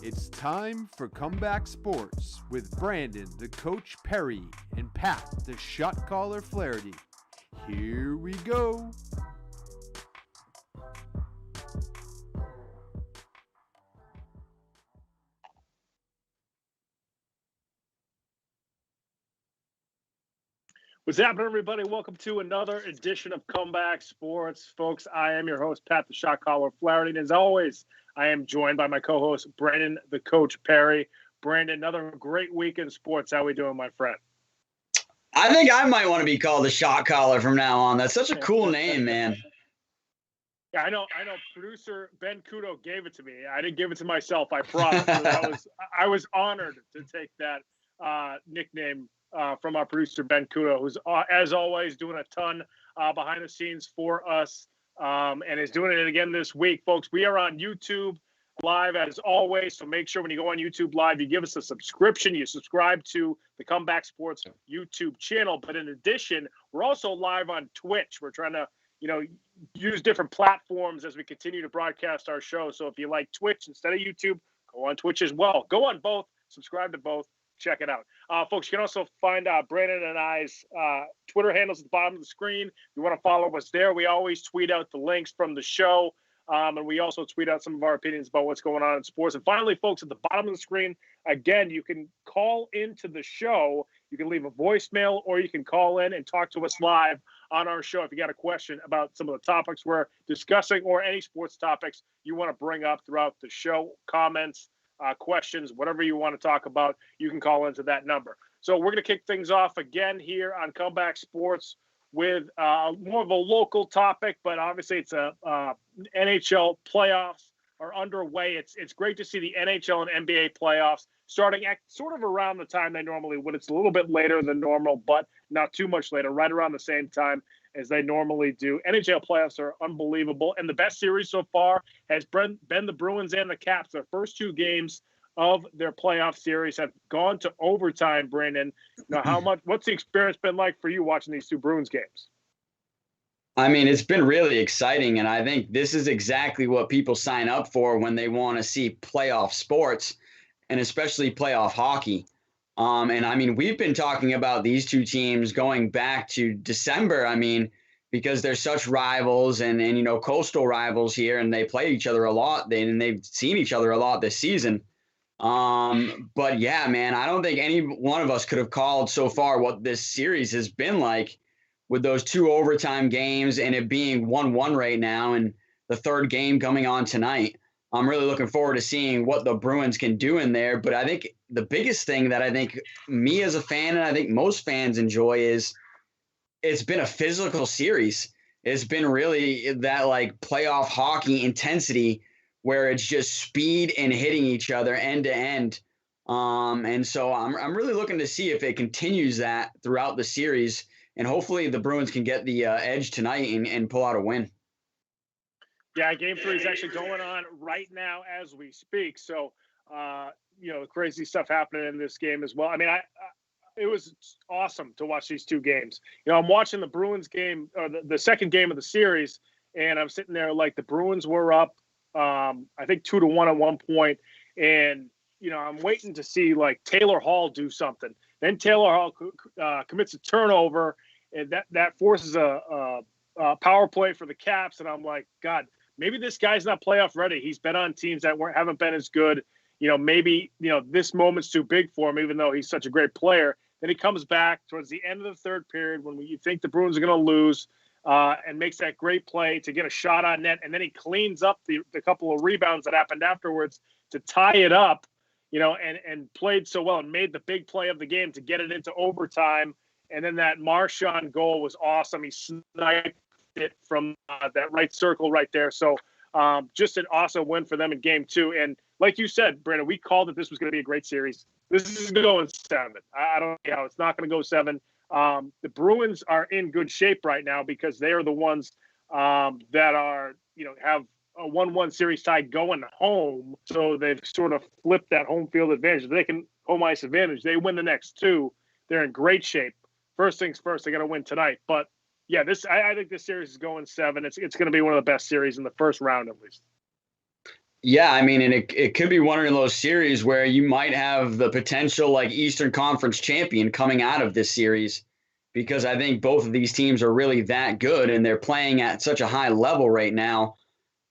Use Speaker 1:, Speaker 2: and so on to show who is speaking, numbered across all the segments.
Speaker 1: It's time for Comeback Sports with Brandon, the Coach Perry, and Pat, the Shot Caller Flaherty. Here we go.
Speaker 2: What's happening, everybody? Welcome to another edition of Comeback Sports. Folks, I am your host, Pat, the Shot Caller Flaherty. And as always, I am joined by my co-host, Brandon, the Coach Perry. Brandon, another great week in sports. How we doing, my friend?
Speaker 3: I think I might want to be called the Shot Caller from now on. That's such a cool name, man.
Speaker 2: Yeah, I know. Producer Ben Kudo gave it to me. I didn't give it to myself, I promise. I was honored to take that nickname from our producer, Ben Kudo, who's, as always, doing a ton behind the scenes for us and is doing it again this week. Folks, we are on YouTube Live, as always, so make sure when you go on YouTube Live, you give us a subscription. You subscribe to the Comeback Sports YouTube channel. But in addition, we're also live on Twitch. We're trying to, use different platforms as we continue to broadcast our show. So if you like Twitch instead of YouTube, go on Twitch as well. Go on both, subscribe to both. Check it out. Folks, you can also find Brandon and I's Twitter handles at the bottom of the screen. If you want to follow us there, we always tweet out the links from the show. And we also tweet out some of our opinions about what's going on in sports. And finally, folks, at the bottom of the screen, again, you can call into the show. You can leave a voicemail or you can call in and talk to us live on our show if you got a question about some of the topics we're discussing or any sports topics you want to bring up throughout the show, comments, questions, whatever you want to talk about, you can call into that number. So we're going to kick things off again here on Comeback Sports with more of a local topic, but obviously it's NHL playoffs are underway. It's great to see the NHL and NBA playoffs starting at sort of around the time they normally would. It's a little bit later than normal, but not too much later, right around the same time as they normally do. NHL playoffs are unbelievable, and the best series so far has been the Bruins and the Caps. Their first two games of their playoff series have gone to overtime. Brandon, what's the experience been like for you watching these two Bruins games?
Speaker 3: I mean, it's been really exciting, and I think this is exactly what people sign up for when they want to see playoff sports, and especially playoff hockey. And I mean, we've been talking about these two teams going back to December. I mean, because they're such rivals and coastal rivals here, and they play each other a lot. And they've seen each other a lot this season. But yeah, man, I don't think any one of us could have called so far what this series has been like with those two overtime games and it being 1-1 right now and the third game coming on tonight. I'm really looking forward to seeing what the Bruins can do in there. But I think the biggest thing that I think me as a fan and I think most fans enjoy is it's been a physical series. It's been really that like playoff hockey intensity where it's just speed and hitting each other end to end. And so I'm really looking to see if it continues that throughout the series. And hopefully the Bruins can get the edge tonight and pull out a win.
Speaker 2: Yeah, Game 3 is actually going on right now as we speak. So, crazy stuff happening in this game as well. I mean, it was awesome to watch these two games. I'm watching the Bruins game, or the second game of the series, and I'm sitting there like the Bruins were up, I think 2-1 at one point, and I'm waiting to see like Taylor Hall do something. Then Taylor Hall commits a turnover, and that forces a power play for the Caps, and I'm like, God, maybe this guy's not playoff ready. He's been on teams that haven't been as good. Maybe this moment's too big for him, even though he's such a great player. Then he comes back towards the end of the third period when you think the Bruins are going to lose, and makes that great play to get a shot on net, and then he cleans up the couple of rebounds that happened afterwards to tie it up, and played so well and made the big play of the game to get it into overtime. And then that Marchand goal was awesome. He sniped it from that right circle right there. So just an awesome win for them in Game 2. And like you said, Brandon, we called that this was going to be a great series. This is going 7. I don't know how it's not going to go 7. The Bruins are in good shape right now because they are the ones that are, have a 1-1 series tie going home. So they've sort of flipped that home field advantage. They can home ice advantage. They win the next 2. They're in great shape. First things first, they got to win tonight. But yeah, I think this series is going 7. It's going to be one of the best series in the first round, at least.
Speaker 3: Yeah, I mean, and it could be one of those series where you might have the potential like Eastern Conference champion coming out of this series because I think both of these teams are really that good and they're playing at such a high level right now.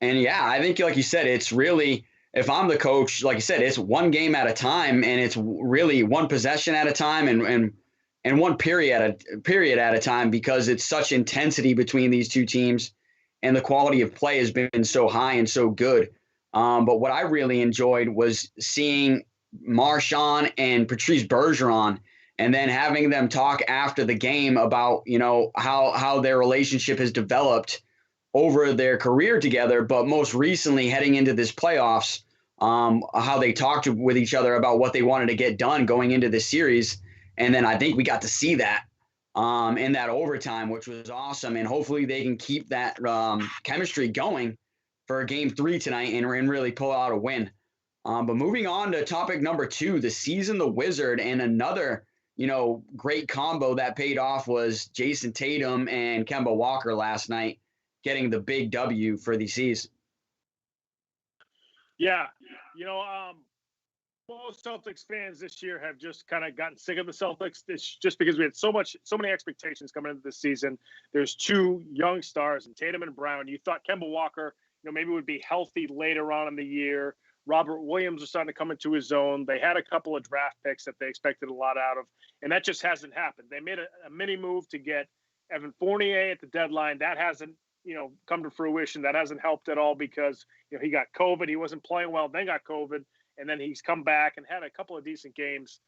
Speaker 3: And yeah, I think like you said, it's really if I'm the coach, like you said, it's one game at a time and it's really one possession at a time and one period at a time because it's such intensity between these two teams and the quality of play has been so high and so good. But what I really enjoyed was seeing Marchand and Patrice Bergeron and then having them talk after the game about, how their relationship has developed over their career together, but most recently heading into this playoffs, how they talked with each other about what they wanted to get done going into this series. And then I think we got to see that in that overtime, which was awesome. And hopefully they can keep that chemistry going for game 3 tonight and really pull out a win. But moving on to topic number 2, the season, the Wizard, and another, great combo that paid off was Jason Tatum and Kemba Walker last night getting the big W for the C's.
Speaker 2: Yeah. Most Celtics fans this year have just kind of gotten sick of the Celtics. It's just because we had so many expectations coming into this season. There's 2 young stars in Tatum and Brown. You thought Kemba Walker, maybe would be healthy later on in the year. Robert Williams was starting to come into his own. They had a couple of draft picks that they expected a lot out of, and that just hasn't happened. They made a mini move to get Evan Fournier at the deadline. That hasn't, come to fruition. That hasn't helped at all because, he got COVID. He wasn't playing well, then got COVID, and then he's come back and had a couple of decent games.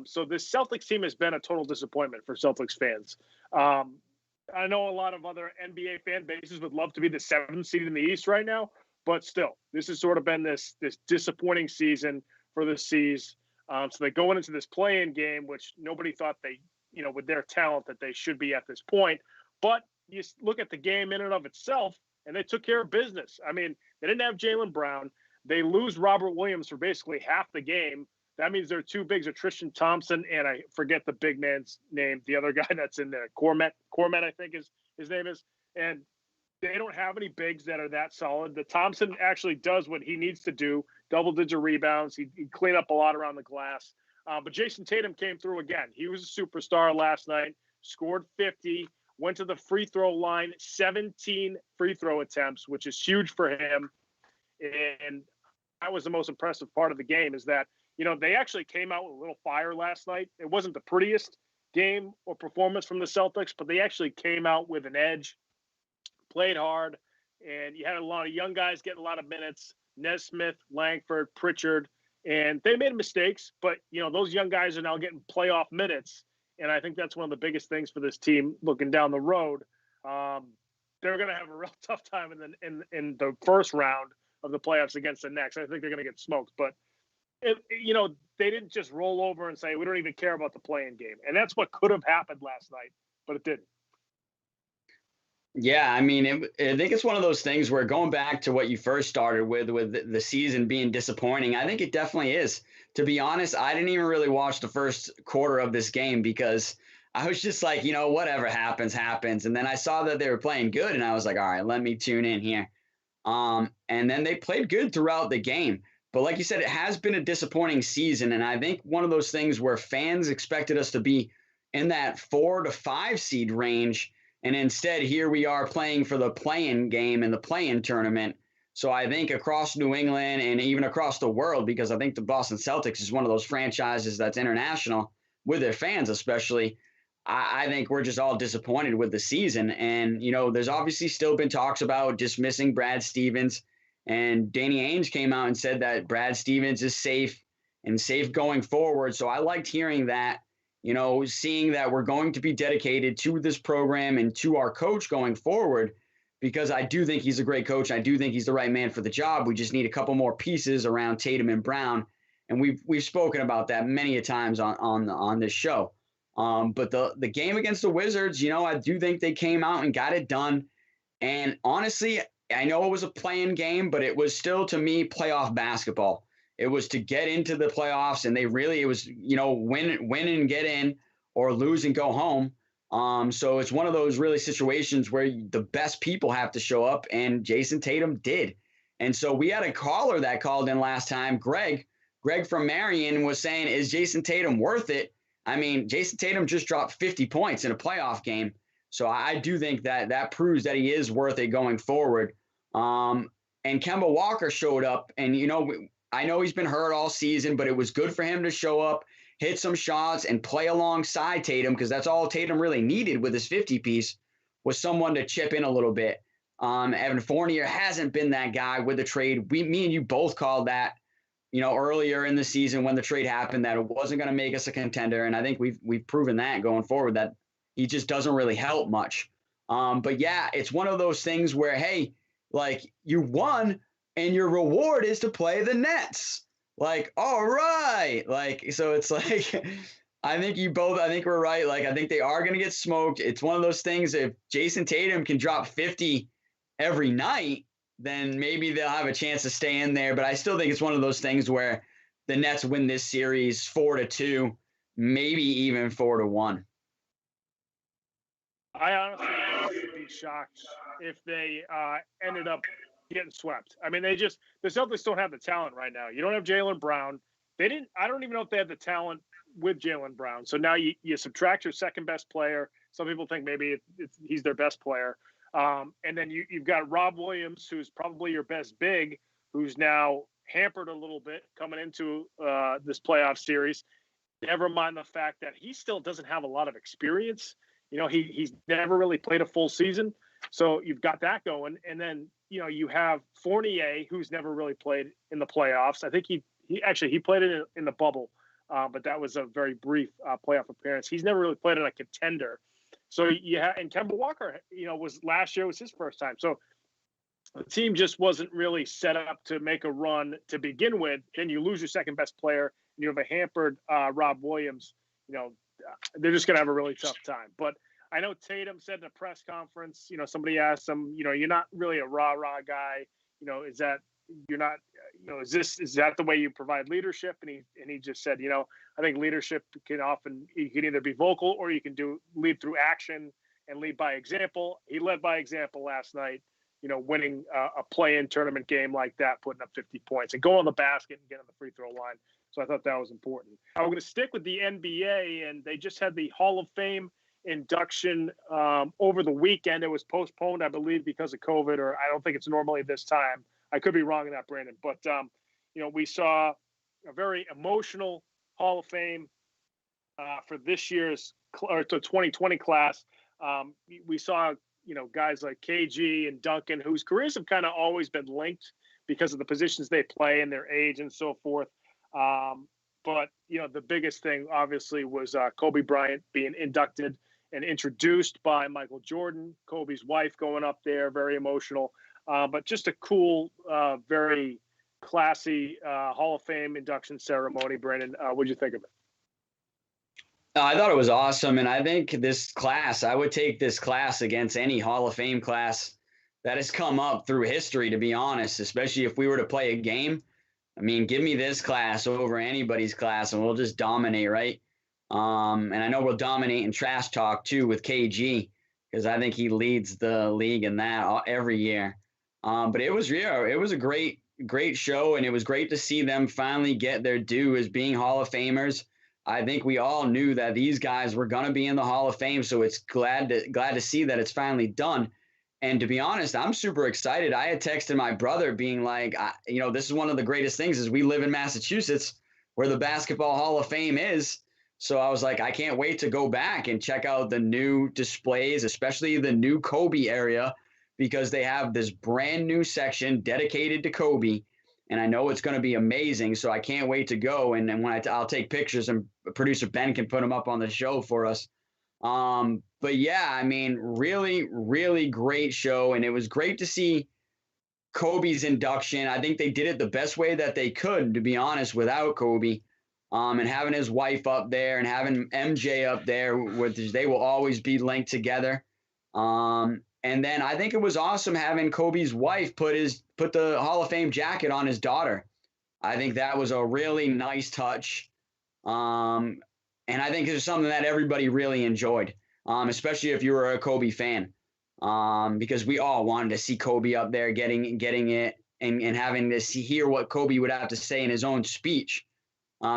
Speaker 2: So this Celtics team has been a total disappointment for Celtics fans. I know a lot of other NBA fan bases would love to be the 7th seed in the East right now, but still, this has sort of been this disappointing season for the C's. So they go into this play-in game, which nobody thought they, with their talent that they should be at this point. But you look at the game in and of itself, and they took care of business. I mean, they didn't have Jaylen Brown. They lose Robert Williams for basically half the game. That means their 2 bigs are Tristan Thompson, and I forget the big man's name, the other guy that's in there, Cormet, I think his name is. And they don't have any bigs that are that solid. The Thompson actually does what he needs to do, double-digit rebounds. He cleaned up a lot around the glass. But Jason Tatum came through again. He was a superstar last night, scored 50, went to the free throw line, 17 free throw attempts, which is huge for him. And that was the most impressive part of the game is that, they actually came out with a little fire last night. It wasn't the prettiest game or performance from the Celtics, but they actually came out with an edge, played hard, and you had a lot of young guys getting a lot of minutes, Nesmith, Langford, Pritchard, and they made mistakes, but, those young guys are now getting playoff minutes, and I think that's one of the biggest things for this team looking down the road. They're going to have a real tough time in the first round of the playoffs against the Knicks. I think they're going to get smoked, but they didn't just roll over and say, we don't even care about the play-in game. And that's what could have happened last night, but it didn't.
Speaker 3: Yeah, I mean, I think it's one of those things where going back to what you first started with the season being disappointing, I think it definitely is. To be honest, I didn't even really watch the first quarter of this game because I was just like, whatever happens, happens. And then I saw that they were playing good, and I was like, all right, let me tune in here. And then they played good throughout the game. But like you said, it has been a disappointing season. And I think one of those things where fans expected us to be in that 4 to 5 seed range. And instead, here we are playing for the play-in game and the play-in tournament. So I think across New England and even across the world, because I think the Boston Celtics is one of those franchises that's international with their fans especially, I think we're just all disappointed with the season. And, there's obviously still been talks about dismissing Brad Stevens. And Danny Ainge came out and said that Brad Stevens is safe and safe going forward. So I liked hearing that, seeing that we're going to be dedicated to this program and to our coach going forward, because I do think he's a great coach. I do think he's the right man for the job. We just need a couple more pieces around Tatum and Brown. And we've spoken about that many a times on this show. But the game against the Wizards, I do think they came out and got it done. And honestly, I know it was a play-in game, but it was still, to me, playoff basketball. It was to get into the playoffs, and it was, win and get in or lose and go home. So it's one of those really situations where the best people have to show up, and Jason Tatum did. And so we had a caller that called in last time, Greg from Marion, was saying, is Jason Tatum worth it? I mean, Jason Tatum just dropped 50 points in a playoff game. So I do think that proves that he is worth it going forward. And Kemba Walker showed up, and, I know he's been hurt all season, but it was good for him to show up, hit some shots, and play alongside Tatum, because that's all Tatum really needed with his 50-piece was someone to chip in a little bit. Evan Fournier hasn't been that guy with the trade. Me and you both called that, earlier in the season when the trade happened, that it wasn't going to make us a contender. And I think we've proven that going forward, that he just doesn't really help much. But yeah, it's one of those things where, hey, like, you won and your reward is to play the Nets. Like, all right. Like, so it's like, I think we're right. Like, I think they are going to get smoked. It's one of those things. If Jason Tatum can drop 50 every night, then maybe they'll have a chance to stay in there. But I still think it's one of those things where the Nets win this series 4-2, maybe even 4-1.
Speaker 2: I honestly would be shocked if they ended up getting swept. I mean, the Celtics don't have the talent right now. You don't have Jaylen Brown. I don't even know if they had the talent with Jaylen Brown. So now you subtract your second best player. Some people think maybe he's their best player. And then you've got Rob Williams, who's probably your best big, who's now hampered a little bit coming into this playoff series. Never mind the fact that he still doesn't have a lot of experience. He's never really played a full season. So you've got that going. And then, you have Fournier, who's never really played in the playoffs. I think he played it in the bubble, but that was a very brief playoff appearance. He's never really played in a contender. So and Kemba Walker, last year was his first time. So the team just wasn't really set up to make a run to begin with. Then you lose your second best player, and you have a hampered Rob Williams. They're just going to have a really tough time. But I know Tatum said in a press conference, somebody asked him, you're not really a rah-rah guy. Is that you're not, is that the way you provide leadership? And he just said, I think leadership you can either be vocal or you can lead through action and lead by example. He led by example last night, winning a play-in tournament game like that, putting up 50 points and go on the basket and get on the free throw line. So I thought that was important. I'm going to stick with the NBA, and they just had the Hall of Fame induction over the weekend. It was postponed, I believe, because of COVID, or I don't think it's normally this time. I could be wrong in that, Brandon. But, we saw a very emotional Hall of Fame for this year's or the 2020 class. We saw, guys like KG and Duncan, whose careers have kind of always been linked because of the positions they play and their age and so forth. But, the biggest thing, obviously, was Kobe Bryant being inducted and introduced by Michael Jordan, Kobe's wife, going up there, very emotional. But just a cool, very classy Hall of Fame induction ceremony. Brandon, what'd you think of it?
Speaker 3: I thought it was awesome. And I think I would take this class against any Hall of Fame class that has come up through history, to be honest, especially if we were to play a game. I mean, give me this class over anybody's class and we'll just dominate, right? And I know we'll dominate in trash talk too with KG, because I think he leads the league in that every year. But it was a great show, and it was great to see them finally get their due as being Hall of Famers. I think we all knew that these guys were going to be in the Hall of Fame, so it's glad to see that it's finally done. And to be honest, I'm super excited. I had texted my brother being like, this is one of the greatest things is we live in Massachusetts where the Basketball Hall of Fame is. So I was like, I can't wait to go back and check out the new displays, especially the new Kobe area, because they have this brand new section dedicated to Kobe. And I know it's going to be amazing. So I can't wait to go. And then I'll take pictures, and producer Ben can put them up on the show for us. But yeah, I mean, really, really great show. And it was great to see Kobe's induction. I think they did it the best way that they could, to be honest, without Kobe. And having his wife up there and having MJ up there, which they will always be linked together. And then I think it was awesome having Kobe's wife put the Hall of Fame jacket on his daughter. I think that was a really nice touch. And I think it's something that everybody really enjoyed, especially if you were a Kobe fan, because we all wanted to see Kobe up there getting it. and having to hear what Kobe would have to say in his own speech.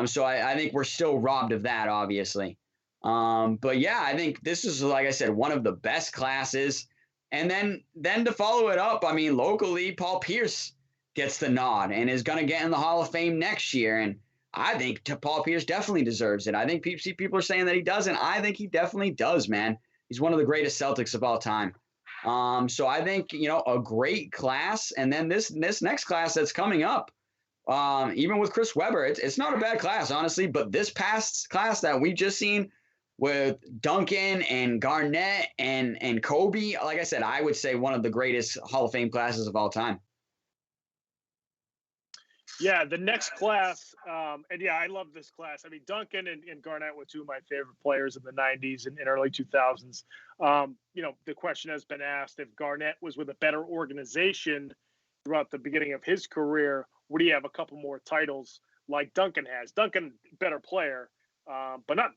Speaker 3: So I think we're still robbed of that, obviously. But yeah, I think this is, like I said, one of the best classes. And then to follow it up, I mean, locally, Paul Pierce gets the nod and is going to get in the Hall of Fame next year. And I think Paul Pierce definitely deserves it. I think people are saying that he doesn't. I think he definitely does, man. He's one of the greatest Celtics of all time. So I think, a great class. And then this next class that's coming up, even with Chris Webber, it's not a bad class, honestly. But this past class that we just seen with Duncan and Garnett and Kobe, like I said, I would say one of the greatest Hall of Fame classes of all time.
Speaker 2: Yeah, the next class, and yeah, I love this class. I mean, Duncan and Garnett were two of my favorite players in the 90s and early 2000s. The question has been asked, if Garnett was with a better organization throughout the beginning of his career, would he have a couple more titles like Duncan has? Duncan, better player, but not,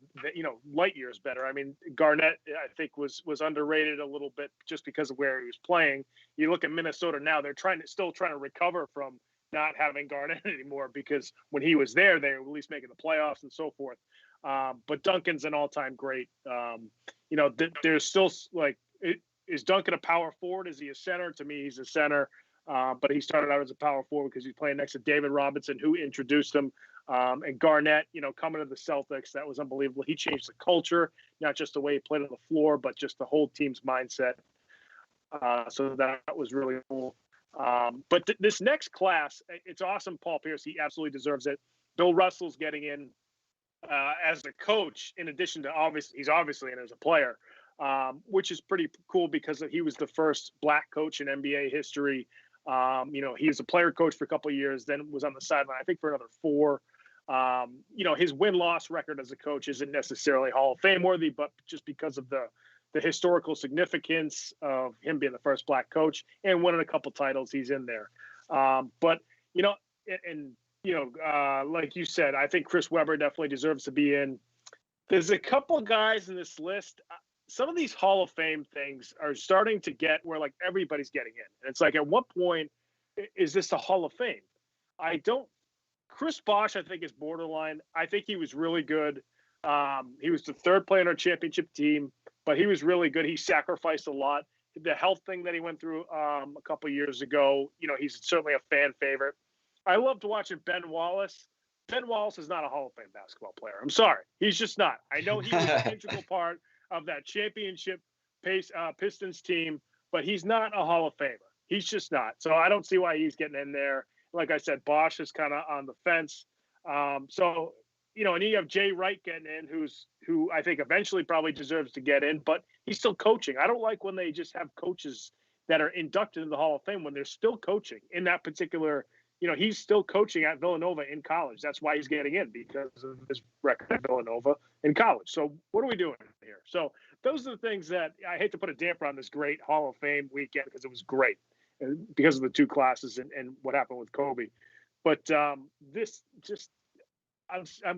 Speaker 2: light years better. I mean, Garnett, I think, was underrated a little bit just because of where he was playing. You look at Minnesota now; they're still trying to recover from not having Garnett anymore, because when he was there, they were at least making the playoffs and so forth. But Duncan's an all-time great. There's still is Duncan a power forward? Is he a center? To me, he's a center. But he started out as a power forward because he's playing next to David Robinson, who introduced him. And Garnett, coming to the Celtics, that was unbelievable. He changed the culture, not just the way he played on the floor, but just the whole team's mindset. So that was really cool. But this next class, it's awesome. Paul Pierce, he absolutely deserves it. Bill Russell's getting in as a coach, in addition to he's obviously in as a player, which is pretty cool because he was the first black coach in NBA history. He was a player coach for a couple of years, then was on the sideline, I think, for another 4. His win-loss record as a coach isn't necessarily Hall of Fame worthy, but just because of the historical significance of him being the first black coach and winning a couple titles, he's in there. Like you said, I think Chris Webber definitely deserves to be in. There's a couple guys in this list. Some of these Hall of Fame things are starting to get where everybody's getting in. And it's at what point is this a Hall of Fame? Chris Bosh, I think, is borderline. I think he was really good. He was the third player on our championship team, but he was really good. He sacrificed a lot. The health thing that he went through a couple of years ago, he's certainly a fan favorite. I loved watching Ben Wallace. Ben Wallace is not a Hall of Fame basketball player. I'm sorry. He's just not. I know he was an integral part of that championship Pistons team, but he's not a Hall of Famer. He's just not. So I don't see why he's getting in there. Like I said, Bosh is kind of on the fence. And you have Jay Wright getting in, who I think eventually probably deserves to get in, but he's still coaching. I don't like when they just have coaches that are inducted into the Hall of Fame when they're still coaching in that particular. He's still coaching at Villanova in college. That's why he's getting in, because of his record at Villanova in college. So what are we doing here? So those are the things that I hate to put a damper on this great Hall of Fame weekend, because it was great because of the two classes and what happened with Kobe. But I'm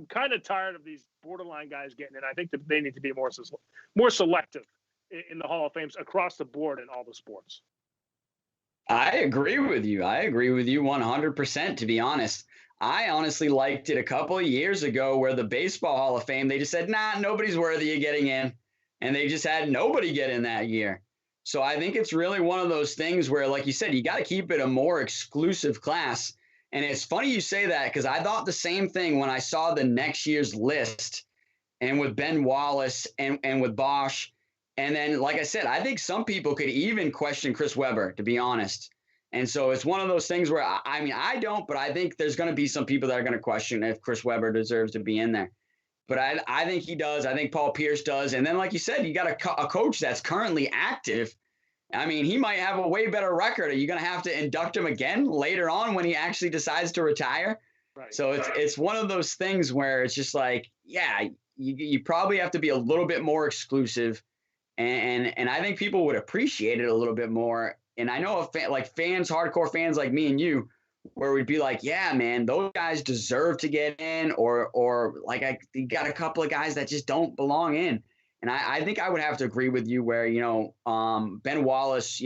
Speaker 2: kind of tired of these borderline guys getting in. I think that they need to be more selective in the Hall of Fames across the board in all the sports.
Speaker 3: I agree with you. 100%, to be honest. I honestly liked it a couple of years ago where the Baseball Hall of Fame, they just said, nah, nobody's worthy of getting in. And they just had nobody get in that year. So I think it's really one of those things where, like you said, you got to keep it a more exclusive class. And it's funny you say that, because I thought the same thing when I saw the next year's list, and with Ben Wallace and with Bosh. And then, like I said, I think some people could even question Chris Webber, to be honest. And so it's one of those things where, I don't, but I think there's going to be some people that are going to question if Chris Webber deserves to be in there. But I think he does. I think Paul Pierce does. And then, like you said, you got a coach that's currently active. He might have a way better record. Are you going to have to induct him again later on when he actually decides to retire? Right. So it's one of those things where it's just you probably have to be a little bit more exclusive. And I think people would appreciate it a little bit more. And I know fans, hardcore fans like me and you, where we'd be like, yeah, man, those guys deserve to get in, or you got a couple of guys that just don't belong in. And I think I would have to agree with you where, Ben Wallace,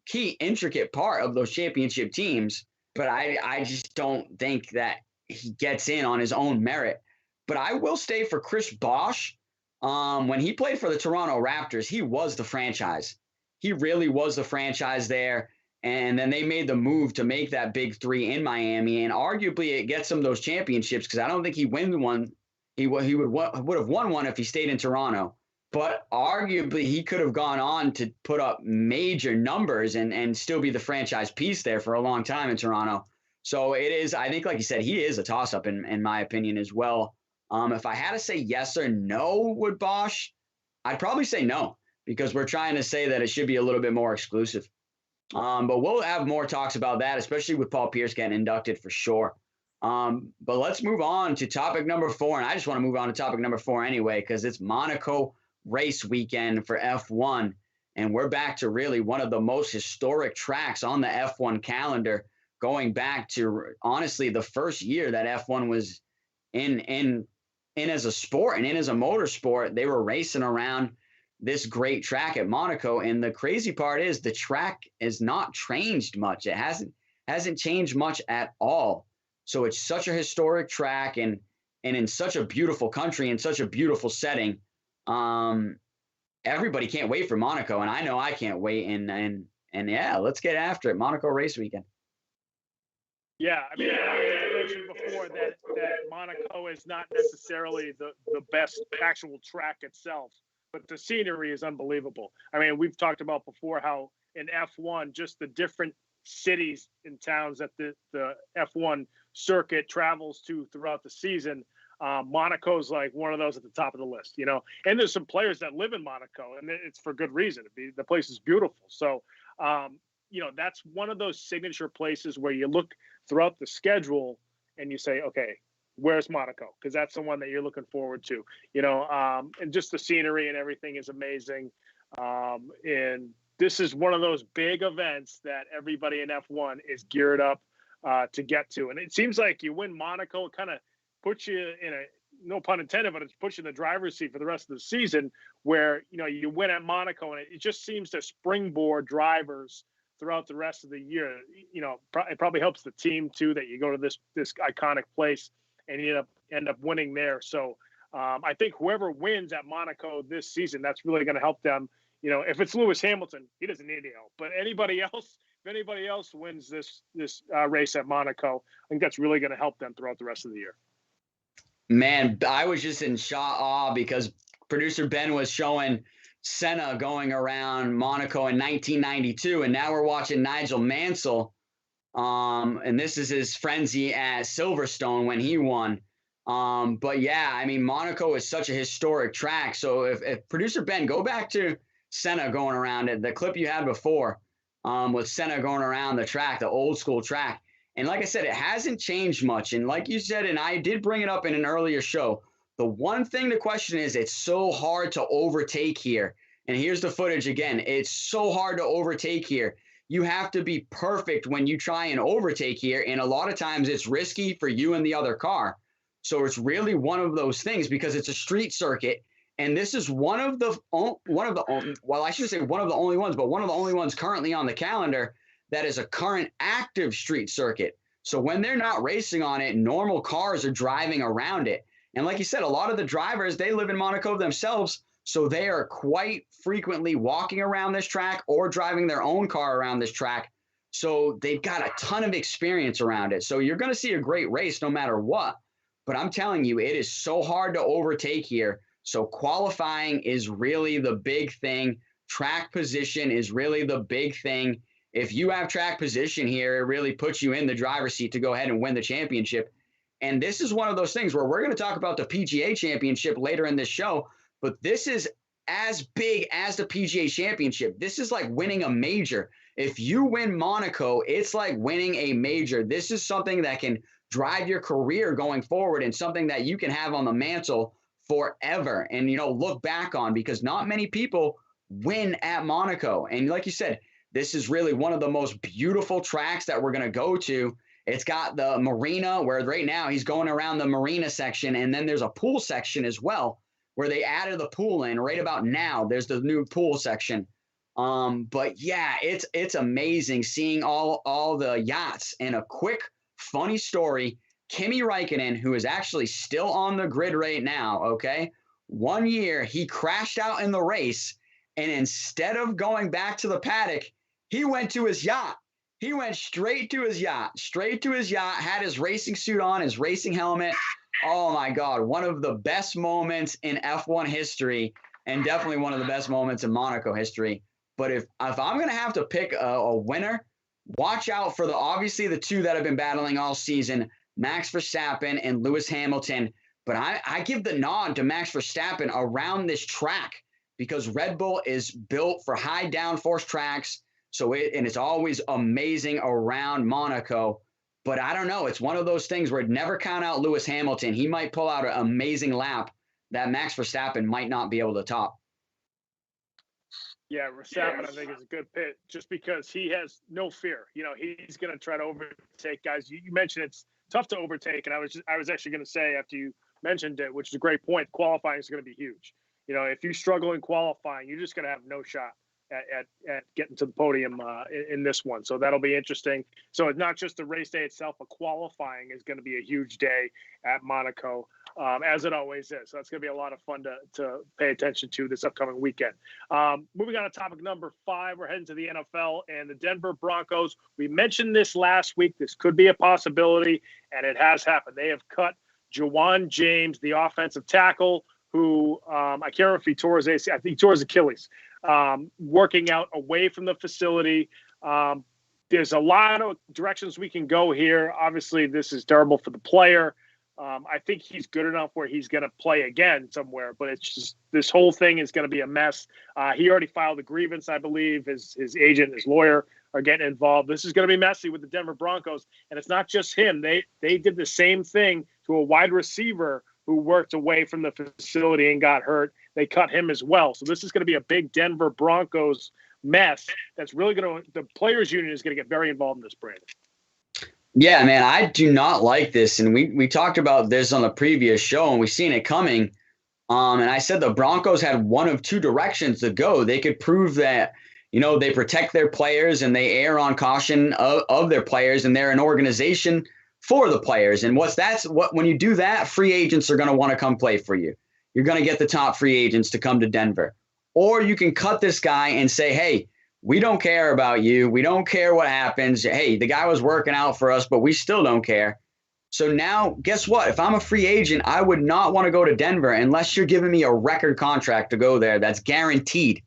Speaker 3: key, intricate part of those championship teams. But I just don't think that he gets in on his own merit. But I will stay for Chris Bosh. When he played for the Toronto Raptors, he was the franchise. He really was the franchise there. And then they made the move to make that big three in Miami. And arguably it gets him those championships because I don't think he wins one. He would have won one if he stayed in Toronto. But arguably he could have gone on to put up major numbers and still be the franchise piece there for a long time in Toronto. So it is, I think, like you said, he is a toss-up in my opinion as well. If I had to say yes or no with Bosh, I'd probably say no because we're trying to say that it should be a little bit more exclusive. But we'll have more talks about that, especially with Paul Pierce getting inducted for sure. But let's move on to topic number 4. And I just want to move on to topic number 4 anyway, because it's Monaco race weekend for F1. And we're back to really one of the most historic tracks on the F1 calendar, going back to, honestly, the first year that F1 was in as a sport and in as a motorsport. They were racing around this great track at Monaco. And the crazy part is the track is not changed much. It hasn't changed much at all. So it's such a historic track and in such a beautiful country, in such a beautiful setting. Everybody can't wait for Monaco, and I know I can't wait. And yeah, let's get after it. Monaco race weekend.
Speaker 2: Yeah, I mean, I mentioned before that Monaco is not necessarily the best actual track itself, but the scenery is unbelievable. I mean, we've talked about before how in F1, just the different cities and towns that the F1 circuit travels to throughout the season. Monaco's like one of those at the top of the list, you know, and there's some players that live in Monaco, and it's for good reason. The place is beautiful. So, you know, that's one of those signature places where you look throughout the schedule and you say, okay, where's Monaco? Because that's the one that you're looking forward to, you know, and just the scenery and everything is amazing. And this is one of those big events that everybody in F1 is geared up to get to. And it seems like you win Monaco, it kind of puts you in a, no pun intended, but it's puts you in the driver's seat for the rest of the season where, you know, you win at Monaco and it just seems to springboard drivers throughout the rest of the year. You know, it probably helps the team too, that you go to this iconic place and you end up winning there. So I think whoever wins at Monaco this season, that's really going to help them. You know, if it's Lewis Hamilton, he doesn't need any help. But anybody else, if anybody else wins this race at Monaco, I think that's really going to help them throughout the rest of the year.
Speaker 3: Man, I was just in awe because producer Ben was showing Senna going around Monaco in 1992, and now we're watching Nigel Mansell. And this is his frenzy at Silverstone when he won. But yeah, I mean, Monaco is such a historic track. So if producer Ben, go back to Senna going around it, the clip you had before with Senna going around the track, the old school track. And like I said, it hasn't changed much. And like you said, and I did bring it up in an earlier show, the one thing to question is it's so hard to overtake here. And here's the footage again. It's so hard to overtake here. You have to be perfect when you try and overtake here. And a lot of times it's risky for you and the other car. So it's really one of those things because it's a street circuit. And this is one of the only ones currently on the calendar that is a current active street circuit. So when they're not racing on it, normal cars are driving around it. And like you said, a lot of the drivers, they live in Monaco themselves. So they are quite frequently walking around this track or driving their own car around this track. So they've got a ton of experience around it. So you're going to see a great race no matter what. But I'm telling you, it is so hard to overtake here. So qualifying is really the big thing. Track position is really the big thing. If you have track position here, it really puts you in the driver's seat to go ahead and win the championship. And this is one of those things where we're going to talk about the PGA Championship later in this show, but this is as big as the PGA Championship. This is like winning a major. If you win Monaco, it's like winning a major. This is something that can drive your career going forward and something that you can have on the mantle forever and, you know, look back on because not many people win at Monaco. And like you said, this is really one of the most beautiful tracks that we're going to go to. It's got the marina where right now he's going around the marina section. And then there's a pool section as well where they added the pool in right about now. There's the new pool section. But yeah, it's amazing seeing all the yachts. And a quick funny story, Kimi Räikkönen, who is actually still on the grid right now, okay? One year he crashed out in the race, and instead of going back to the paddock, he went to his yacht. He went straight to his yacht, had his racing suit on, his racing helmet. Oh my God, one of the best moments in F1 history, and definitely one of the best moments in Monaco history. But if I'm going to have to pick a winner, watch out for obviously the two that have been battling all season, Max Verstappen and Lewis Hamilton. But I give the nod to Max Verstappen around this track because Red Bull is built for high downforce tracks. So it's always amazing around Monaco. But I don't know. It's one of those things where never count out Lewis Hamilton. He might pull out an amazing lap that Max Verstappen might not be able to top.
Speaker 2: Yeah, Verstappen, I think, is a good pick just because he has no fear. You know, he's going to try to overtake guys. You mentioned it's tough to overtake, and I was actually going to say after you mentioned it, which is a great point, qualifying is going to be huge. You know, if you struggle in qualifying, you're just going to have no shot at getting to the podium in this one. So that'll be interesting. So it's not just the race day itself, but qualifying is going to be a huge day at Monaco, as it always is. So that's going to be a lot of fun to pay attention to this upcoming weekend. Moving on to topic number 5, we're heading to the NFL and the Denver Broncos. We mentioned this last week. This could be a possibility, and it has happened. They have cut JAWUAN James, the offensive tackle, who I can't remember if he tore his ACL. I think he tore his Achilles. Working out away from the facility. There's a lot of directions we can go here. Obviously, this is terrible for the player. I think he's good enough where he's going to play again somewhere, but it's just this whole thing is going to be a mess. He already filed a grievance, I believe. His agent, his lawyer are getting involved. This is going to be messy with the Denver Broncos, and it's not just him. They did the same thing to a wide receiver who worked away from the facility and got hurt. They cut him as well. So this is going to be a big Denver Broncos mess that's really going to – the players' union is going to get very involved in this, Brandon.
Speaker 3: Yeah, man, I do not like this. And we talked about this on the previous show, and we've seen it coming. And I said the Broncos had one of two directions to go. They could prove that, you know, they protect their players and they err on caution of their players, and they're an organization for the players. And when you do that, free agents are going to want to come play for you. You're going to get the top free agents to come to Denver. Or you can cut this guy and say, hey, we don't care about you. We don't care what happens. Hey, the guy was working out for us, but we still don't care. So now, guess what? If I'm a free agent, I would not want to go to Denver unless you're giving me a record contract to go there. That's guaranteed.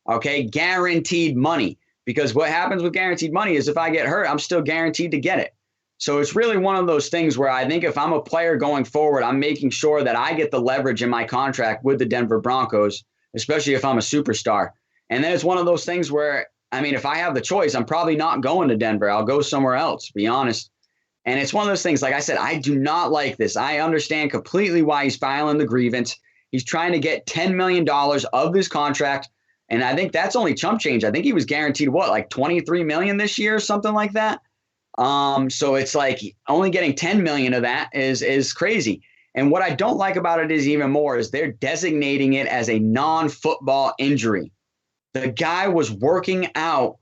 Speaker 3: Okay? Guaranteed money. Because what happens with guaranteed money is if I get hurt, I'm still guaranteed to get it. So it's really one of those things where I think if I'm a player going forward, I'm making sure that I get the leverage in my contract with the Denver Broncos, especially if I'm a superstar. And then it's one of those things where, I mean, if I have the choice, I'm probably not going to Denver. I'll go somewhere else, to be honest. And it's one of those things, like I said, I do not like this. I understand completely why he's filing the grievance. He's trying to get $10 million of his contract. And I think that's only chump change. I think he was guaranteed, like $23 million this year or something like that. So it's like only getting 10 million of that is crazy. And what I don't like about it is even more is they're designating it as a non-football injury. The guy was working out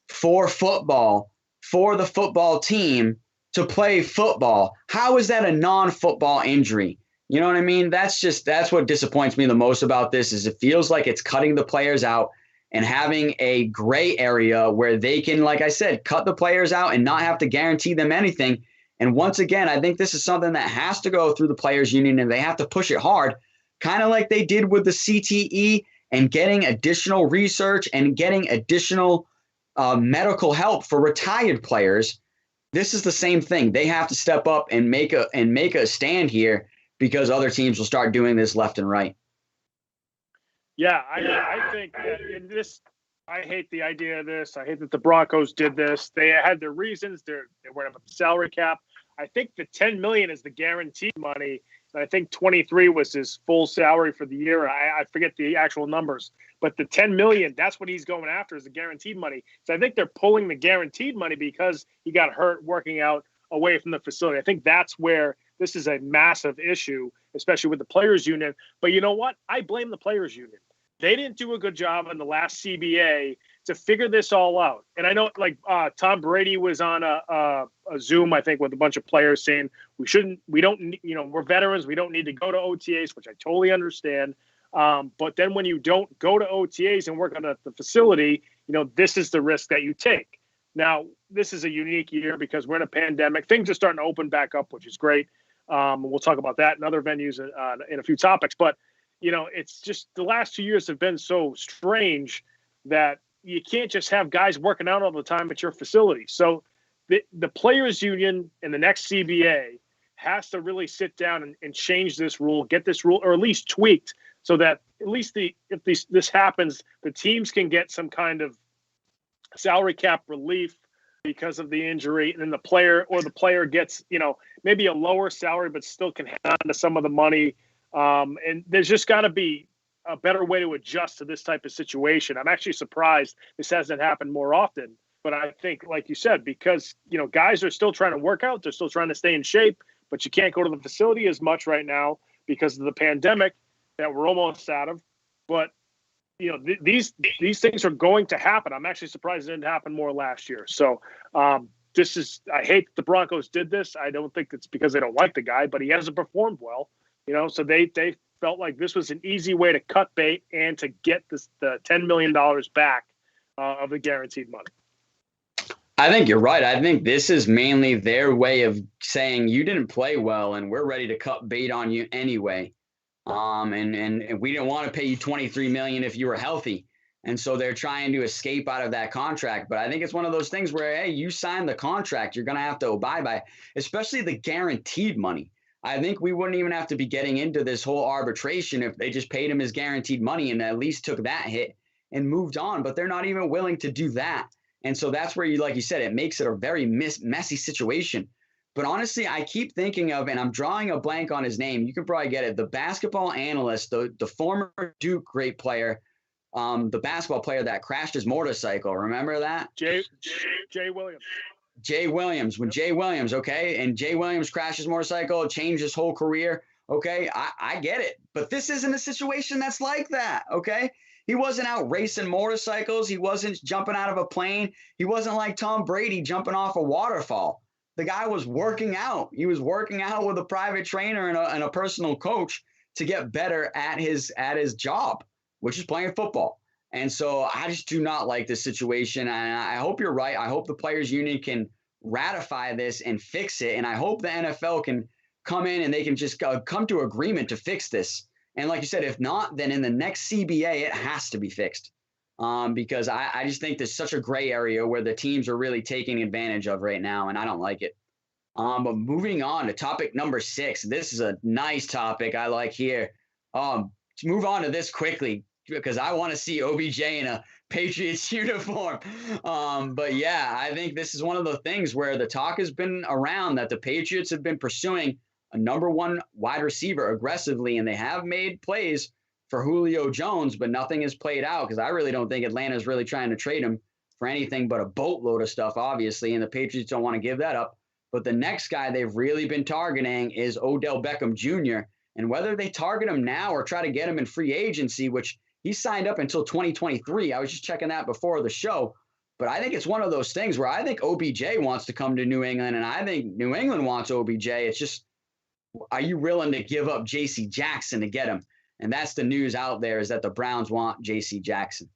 Speaker 3: for football, for the football team to play football. How is that a non-football injury? You know what I mean? That's what disappoints me the most about this is it feels like it's cutting the players out and having a gray area where they can, like I said, cut the players out and not have to guarantee them anything. And once again, I think this is something that has to go through the players union and they have to push it hard, kind of like they did with the CTE and getting additional research and getting additional medical help for retired players. This is the same thing. They have to step up and make a stand here because other teams will start doing this left and right.
Speaker 2: Yeah, I think that in this, I hate the idea of this. I hate that the Broncos did this. They had their reasons. They worried about the salary cap. I think the $10 million is the guaranteed money. And I think 23 was his full salary for the year. I forget the actual numbers, but the $10 million, that's what he's going after is the guaranteed money. So I think they're pulling the guaranteed money because he got hurt working out away from the facility. I think that's where this is a massive issue, especially with the players union. But you know what? I blame the players union. They didn't do a good job in the last CBA to figure this all out. And I know, like, Tom Brady was on a Zoom, I think, with a bunch of players saying we're veterans, we don't need to go to OTAs, which I totally understand. But then when you don't go to OTAs and work on the facility, this is the risk that you take. Now, this is a unique year because we're in a pandemic. Things are starting to open back up, which is great. We'll talk about that in other venues in a few topics. But, it's just the last 2 years have been so strange that you can't just have guys working out all the time at your facility. So the Players Union and the next CBA has to really sit down and change this rule, get this rule, or at least tweaked so that at least if this happens, the teams can get some kind of salary cap relief because of the injury, and then the player gets, maybe a lower salary, but still can hang on to some of the money. And there's just got to be a better way to adjust to this type of situation. I'm actually surprised this hasn't happened more often, but I think, like you said, because, guys are still trying to work out, they're still trying to stay in shape, but you can't go to the facility as much right now because of the pandemic that we're almost out of. But these things are going to happen. I'm actually surprised it didn't happen more last year. So I hate the Broncos did this. I don't think it's because they don't like the guy, but he hasn't performed well. So they felt like this was an easy way to cut bait and to get the $10 million back of the guaranteed money.
Speaker 3: I think you're right. I think this is mainly their way of saying you didn't play well and we're ready to cut bait on you anyway. And we didn't want to pay you $23 million if you were healthy. And so they're trying to escape out of that contract. But I think it's one of those things where, hey, you signed the contract, you're going to have to abide by, especially the guaranteed money. I think we wouldn't even have to be getting into this whole arbitration if they just paid him his guaranteed money and at least took that hit and moved on. But they're not even willing to do that. And so that's where like you said, it makes it a very messy situation. But honestly, I keep thinking of, and I'm drawing a blank on his name, you can probably get it, the basketball analyst, the former Duke great player, the basketball player that crashed his motorcycle. Remember that?
Speaker 2: Jay Williams.
Speaker 3: Jay Williams. When Jay Williams, okay, and Jay Williams crashed his motorcycle, changed his whole career, okay, I get it. But this isn't a situation that's like that, okay? He wasn't out racing motorcycles. He wasn't jumping out of a plane. He wasn't like Tom Brady jumping off a waterfall. The guy was working out. He was working out with a private trainer and a personal coach to get better at his job, which is playing football. And so I just do not like this situation. And I hope you're right. I hope the Players Union can ratify this and fix it. And I hope the NFL can come in and they can just come to agreement to fix this. And like you said, if not, then in the next CBA, it has to be fixed. Because I just think there's such a gray area where the teams are really taking advantage of right now, and I don't like it. But moving on to topic number 6. This is a nice topic I like here. To move on to this quickly because I want to see OBJ in a Patriots uniform. But yeah, I think this is one of the things where the talk has been around that the Patriots have been pursuing a number 1 wide receiver aggressively, and they have made plays for Julio Jones, but nothing has played out because I really don't think Atlanta is really trying to trade him for anything but a boatload of stuff, obviously, and the Patriots don't want to give that up. But the next guy they've really been targeting is Odell Beckham Jr., and whether they target him now or try to get him in free agency, which he signed up until 2023. I was just checking that before the show, but I think it's one of those things where I think OBJ wants to come to New England, and I think New England wants OBJ. It's just, are you willing to give up J.C. Jackson to get him? And that's the news out there, is that the Browns want J.C. Jackson.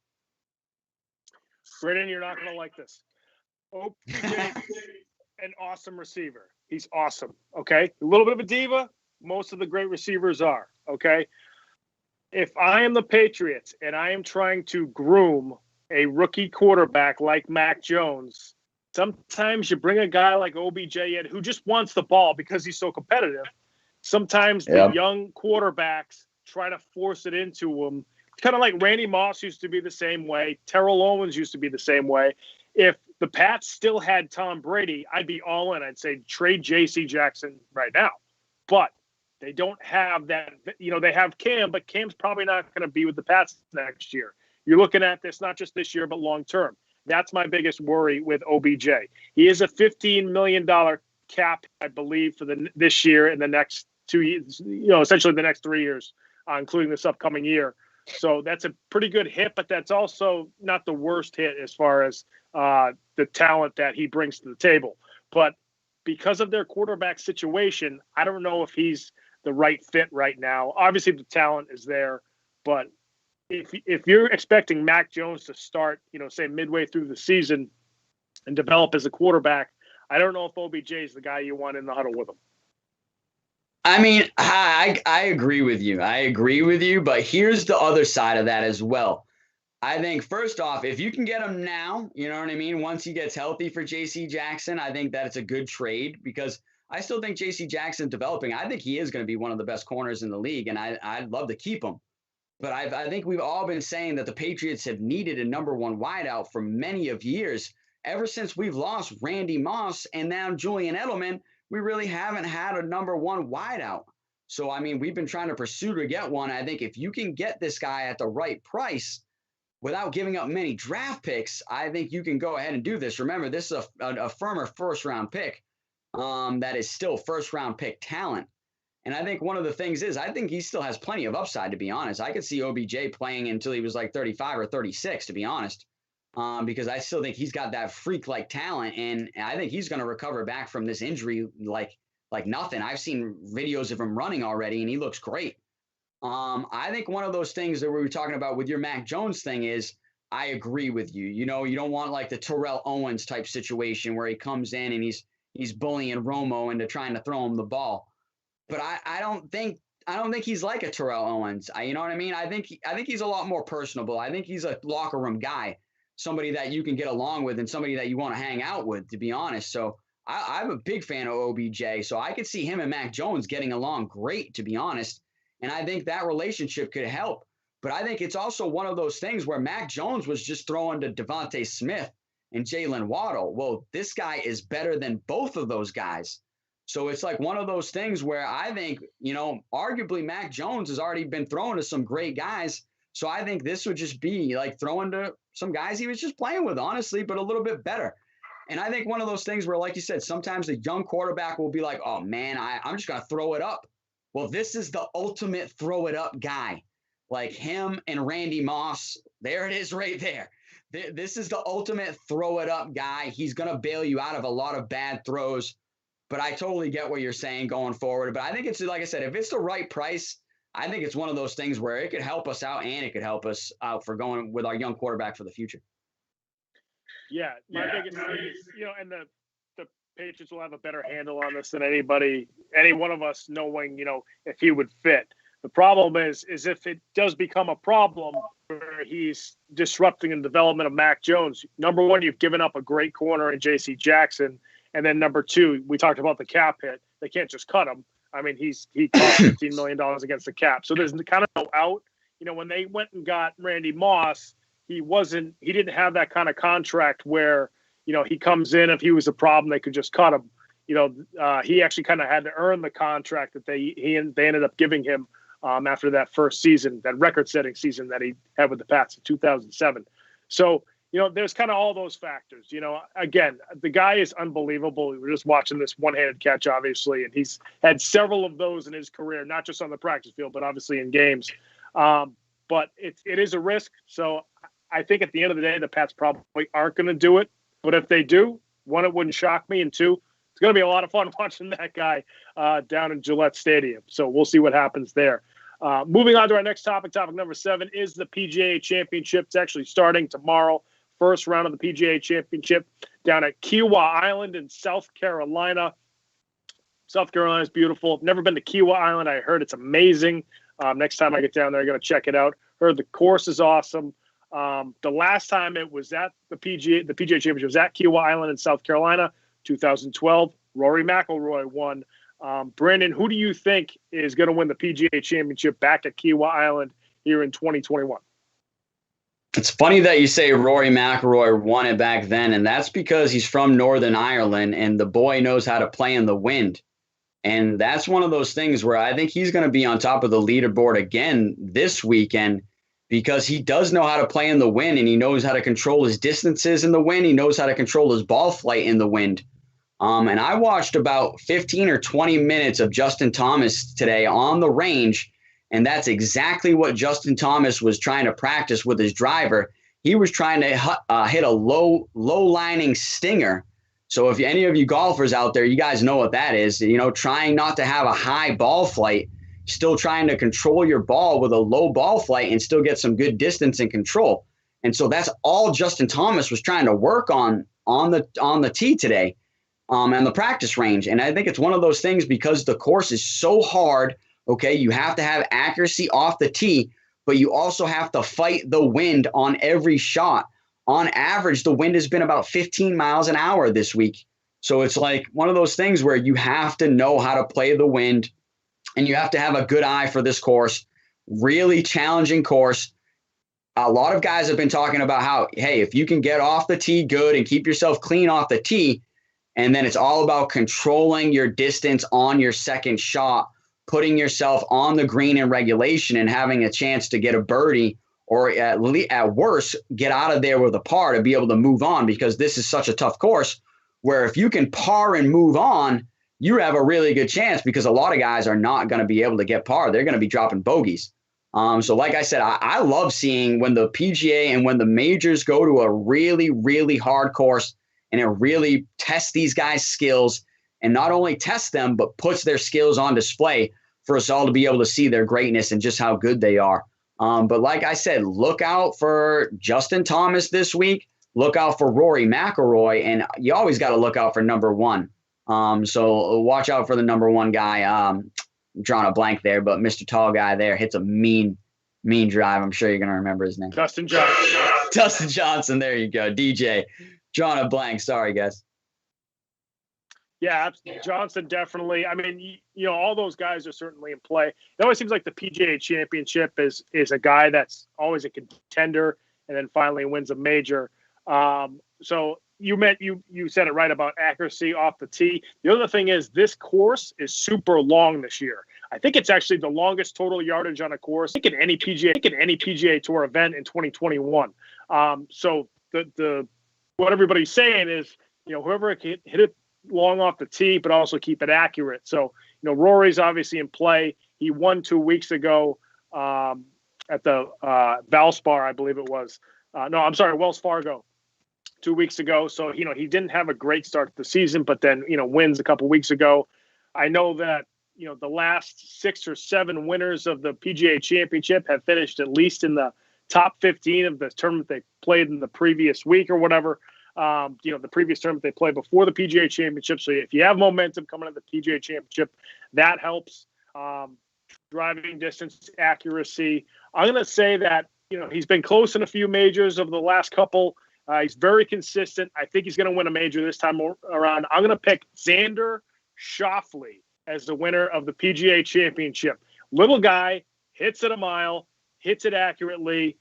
Speaker 2: Brennan, you're not going to like this. OBJ, an awesome receiver. He's awesome, okay? A little bit of a diva. Most of the great receivers are, okay? If I am the Patriots and I am trying to groom a rookie quarterback like Mac Jones, sometimes you bring a guy like OBJ in who just wants the ball because he's so competitive. Sometimes the young quarterbacks try to force it into him. Kind of like Randy Moss used to be the same way. Terrell Owens used to be the same way. If the Pats still had Tom Brady, I'd be all in. I'd say trade J.C. Jackson right now. But they don't have that. They have Cam, but Cam's probably not going to be with the Pats next year. You're looking at this not just this year, but long term. That's my biggest worry with OBJ. He is a $15 million cap, I believe, for this year and the next 2 years, essentially the next 3 years, including this upcoming year. So that's a pretty good hit, but that's also not the worst hit as far as the talent that he brings to the table. But because of their quarterback situation, I don't know if he's the right fit right now. Obviously, the talent is there, but if you're expecting Mac Jones to start, say midway through the season and develop as a quarterback, I don't know if OBJ is the guy you want in the huddle with him.
Speaker 3: I mean, I agree with you. I agree with you, but here's the other side of that as well. I think, first off, if you can get him now, you know what I mean, once he gets healthy for J.C. Jackson, I think that it's a good trade because I still think J.C. Jackson developing, I think he is going to be one of the best corners in the league, and I'd love to keep him. But I think we've all been saying that the Patriots have needed a number one wideout for many of years. Ever since we've lost Randy Moss and now Julian Edelman, we really haven't had a number one wideout. So, I mean, we've been trying to pursue to get one. I think if you can get this guy at the right price without giving up many draft picks, I think you can go ahead and do this. Remember, this is a firmer first-round pick that is still first-round pick talent. And I think one of the things is I think he still has plenty of upside, to be honest. I could see OBJ playing until he was like 35 or 36, to be honest, because I still think he's got that freak-like talent, and I think he's going to recover back from this injury like nothing. I've seen videos of him running already, and he looks great. I think one of those things that we were talking about with your Mac Jones thing is I agree with you. You don't want like the Terrell Owens type situation where he comes in and he's bullying Romo into trying to throw him the ball. But I don't think he's like a Terrell Owens. You know what I mean? I think he's a lot more personable. I think he's a locker room guy, somebody that you can get along with and somebody that you want to hang out with, to be honest. So I'm a big fan of OBJ. So I could see him and Mac Jones getting along great, to be honest. And I think that relationship could help. But I think it's also one of those things where Mac Jones was just throwing to Devontae Smith and Jalen Waddle. Well, this guy is better than both of those guys. So it's like one of those things where I think, arguably Mac Jones has already been thrown to some great guys. So I think this would just be like throwing to some guys he was just playing with, honestly, but a little bit better. And I think one of those things where, like you said, sometimes the young quarterback will be like, oh, man, I'm just going to throw it up. Well, this is the ultimate throw it up guy. Like him and Randy Moss, there it is right there. This is the ultimate throw it up guy. He's going to bail you out of a lot of bad throws. But I totally get what you're saying going forward. But I think it's, like I said, if it's the right price, I think it's one of those things where it could help us out and it could help us out for going with our young quarterback for the future.
Speaker 2: Yeah, my biggest thing is, and the Patriots will have a better handle on this than any one of us knowing, if he would fit. The problem is if it does become a problem where he's disrupting the development of Mac Jones, number one, you've given up a great corner in J.C. Jackson. And then number two, we talked about the cap hit. They can't just cut him. I mean, he cost $15 million against the cap. So there's kind of no out. When they went and got Randy Moss, he didn't have that kind of contract where, he comes in, if he was a problem, they could just cut him. He actually kind of had to earn the contract that they ended up giving him after that first season, that record-setting season that he had with the Pats in 2007. So, there's kind of all those factors. Again, the guy is unbelievable. We're just watching this one-handed catch, obviously, and he's had several of those in his career, not just on the practice field, but obviously in games. But it is a risk. So I think at the end of the day, the Pats probably aren't going to do it. But if they do, one, it wouldn't shock me, and two, it's going to be a lot of fun watching that guy down in Gillette Stadium. So we'll see what happens there. Moving on to our next topic. Topic number 7 is the PGA Championship. It's actually starting tomorrow. First round of the PGA Championship down at Kiawah Island in South Carolina. South Carolina is beautiful. Never been to Kiawah Island. I heard it's amazing. Next time I get down there, I'm going to check it out. Heard the course is awesome. The last time it was at the PGA Championship was at Kiawah Island in South Carolina, 2012. Rory McIlroy won. Brandon, who do you think is going to win the PGA Championship back at Kiawah Island here in 2021?
Speaker 3: It's funny that you say Rory McIlroy won it back then, and that's because he's from Northern Ireland, and the boy knows how to play in the wind. And that's one of those things where I think he's going to be on top of the leaderboard again this weekend because he does know how to play in the wind, and he knows how to control his distances in the wind. He knows how to control his ball flight in the wind. And I watched about 15 or 20 minutes of Justin Thomas today on the range, And that's exactly what Justin Thomas was trying to practice with his driver. He was trying to hit a low lining stinger. So if any of you golfers out there, you guys know what that is, trying not to have a high ball flight, still trying to control your ball with a low ball flight and still get some good distance and control. And so that's all Justin Thomas was trying to work on the tee today, and the practice range. And I think it's one of those things, because the course is so hard. Okay, you have to have accuracy off the tee, but you also have to fight the wind on every shot. On average, the wind has been about 15 miles an hour this week. So it's like one of those things where you have to know how to play the wind, and you have to have a good eye for this course. Really challenging course. A lot of guys have been talking about how, hey, if you can get off the tee good and keep yourself clean off the tee, and then it's all about controlling your distance on your second shot, putting yourself on the green in regulation and having a chance to get a birdie, or at worst, get out of there with a par to be able to move on, because this is such a tough course where if you can par and move on, you have a really good chance, because a lot of guys are not going to be able to get par. They're going to be dropping bogeys. So like I said, I love seeing when the PGA and when the majors go to a really, really hard course and it really tests these guys' skills, and not only tests them, but puts their skills on display for us all to be able to see their greatness and just how good they are. But like I said, look out for Justin Thomas this week. Look out for Rory McIlroy, and you always got to look out for number one. So watch out for the number one guy. I'm drawing a blank there, but Mr. Tall Guy there hits a mean drive. I'm sure you're going to remember his name.
Speaker 2: Dustin Johnson.
Speaker 3: Dustin Johnson. There you go. DJ. Drawing a blank. Sorry, guys.
Speaker 2: Yeah, Johnson definitely. I mean, all those guys are certainly in play. It always seems like the PGA Championship is a guy that's always a contender and then finally wins a major. So you said it right about accuracy off the tee. The other thing is this course is super long this year. I think it's actually the longest total yardage on a course in any PGA Tour event in 2021. So the what everybody's saying is, whoever can hit it long off the tee, but also keep it accurate. So, Rory's obviously in play. He won 2 weeks ago at the Valspar, I believe it was. Wells Fargo 2 weeks ago. So, he didn't have a great start to the season, but then, wins a couple weeks ago. I know that, the last 6 or 7 winners of the PGA Championship have finished at least in the top 15 of the tournament they played in the previous week or whatever. The previous tournament they played before the PGA Championship. So if you have momentum coming into the PGA Championship, that helps. Driving distance, accuracy. I'm going to say that, he's been close in a few majors over the last couple. He's very consistent. I think he's going to win a major this time around. I'm going to pick Xander Schauffele as the winner of the PGA Championship. Little guy, hits it a mile, hits it accurately,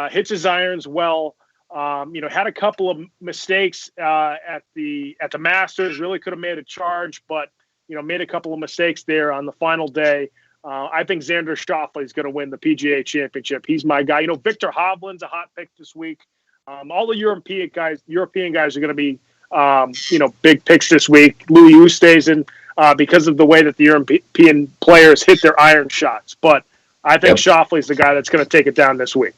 Speaker 2: hits his irons well. Had a couple of mistakes at the Masters. Really could have made a charge, but made a couple of mistakes there on the final day. I think Xander Schauffele is going to win the PGA Championship. He's my guy. Victor Hovland's a hot pick this week. All the European guys are going to be big picks this week. Louis Oosthuizen, because of the way that the European players hit their iron shots. But I think Schauffele's the guy that's going to take it down this week.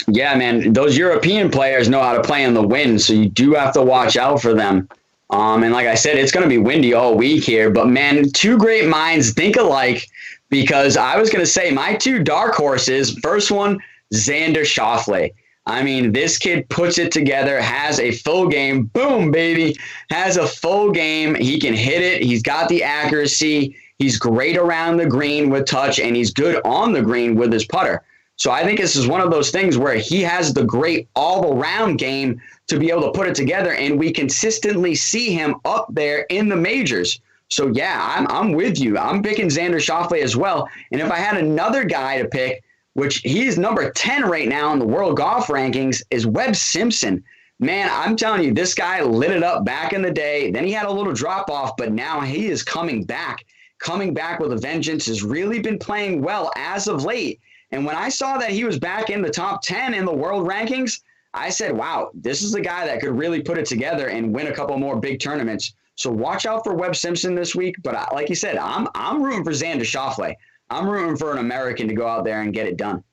Speaker 3: Yeah, man, those European players know how to play in the wind, so you do have to watch out for them. And like I said, it's going to be windy all week here. But, man, two great minds think alike, because I was going to say my two dark horses, first one, Xander Schauffele. I mean, this kid puts it together, has a full game. Boom, baby. Has a full game. He can hit it. He's got the accuracy. He's great around the green with touch, and he's good on the green with his putter. So I think this is one of those things where he has the great all-around game to be able to put it together, and we consistently see him up there in the majors. So, yeah, I'm with you. I'm picking Xander Schauffele as well. And if I had another guy to pick, which he's number 10 right now in the world golf rankings, is Webb Simpson. Man, I'm telling you, this guy lit it up back in the day. Then he had a little drop-off, but now he is coming back with a vengeance, has really been playing well as of late. And when I saw that he was back in the top 10 in the world rankings, I said, wow, this is a guy that could really put it together and win a couple more big tournaments. So watch out for Webb Simpson this week. But like you said, I'm rooting for Xander Schauffele. I'm rooting for an American to go out there and get it done.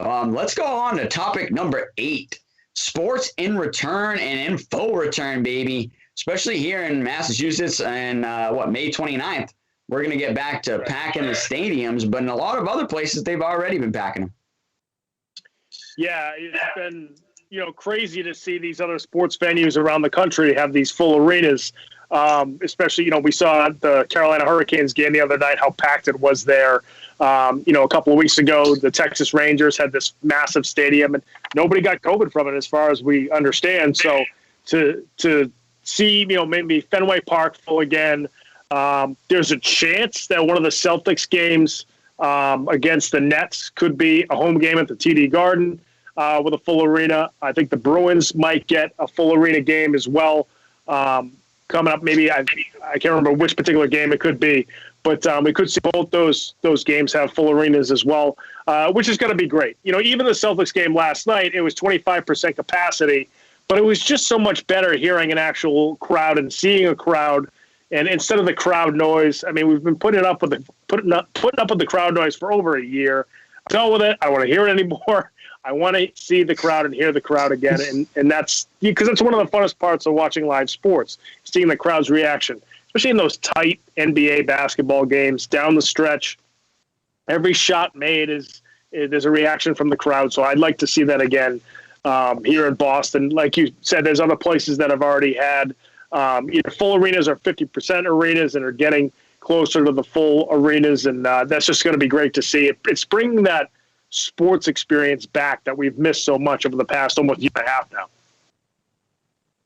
Speaker 3: Let's go on to topic number 8. Sports in return and in full return, baby. Especially here in Massachusetts and May 29th. We're going to get back to packing the stadiums, but in a lot of other places, they've already been packing them.
Speaker 2: Yeah, it's been, crazy to see these other sports venues around the country have these full arenas. Especially, we saw at the Carolina Hurricanes game the other night how packed it was there. A couple of weeks ago, the Texas Rangers had this massive stadium, and nobody got COVID from it, as far as we understand. So to see, maybe Fenway Park full again, there's a chance that one of the Celtics games against the Nets could be a home game at the TD Garden with a full arena. I think the Bruins might get a full arena game as well. Coming up, maybe I can't remember which particular game it could be, but we could see both those games have full arenas as well, which is going to be great. Even the Celtics game last night, it was 25% capacity, but it was just so much better hearing an actual crowd and seeing a crowd, and instead of the crowd noise. I mean, we've been putting up with the crowd noise for over a year. I'm done with it. I don't want to hear it anymore. I want to see the crowd and hear the crowd again, and that's because it's one of the funnest parts of watching live sports, seeing the crowd's reaction, especially in those tight NBA basketball games down the stretch. Every shot made there's a reaction from the crowd, so I'd like to see that again here in Boston. Like you said, there's other places that have already had either full arenas or 50% arenas and are getting closer to the full arenas, and that's just going to be great to see. It's bringing that sports experience back that we've missed so much over the past almost year and a half now.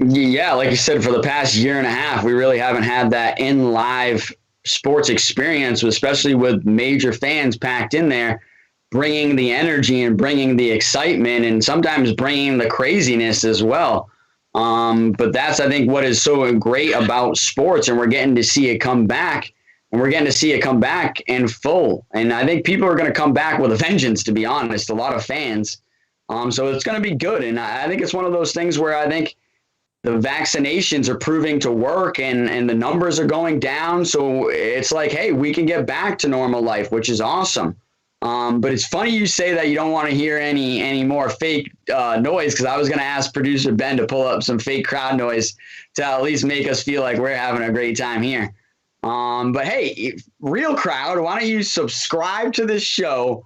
Speaker 3: Yeah, like you said, for the past year and a half, we really haven't had that in live sports experience, especially with major fans packed in there, bringing the energy and bringing the excitement and sometimes bringing the craziness as well. But that's, I think, what is so great about sports, and we're getting to see it come back. And we're getting to see it come back in full. And I think people are going to come back with a vengeance, to be honest, a lot of fans. So it's going to be good. And I think it's one of those things where I think the vaccinations are proving to work and the numbers are going down. So it's like, hey, we can get back to normal life, which is awesome. But it's funny you say that you don't want to hear any more fake noise, because I was going to ask producer Ben to pull up some fake crowd noise to at least make us feel like we're having a great time here. But hey, real crowd, why don't you subscribe to this show,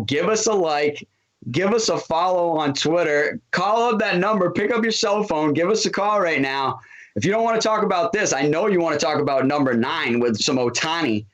Speaker 3: give us a like, give us a follow on Twitter, call up that number, pick up your cell phone, give us a call right now. If you don't want to talk about this, I know you want to talk about number 9 with some OHTANI.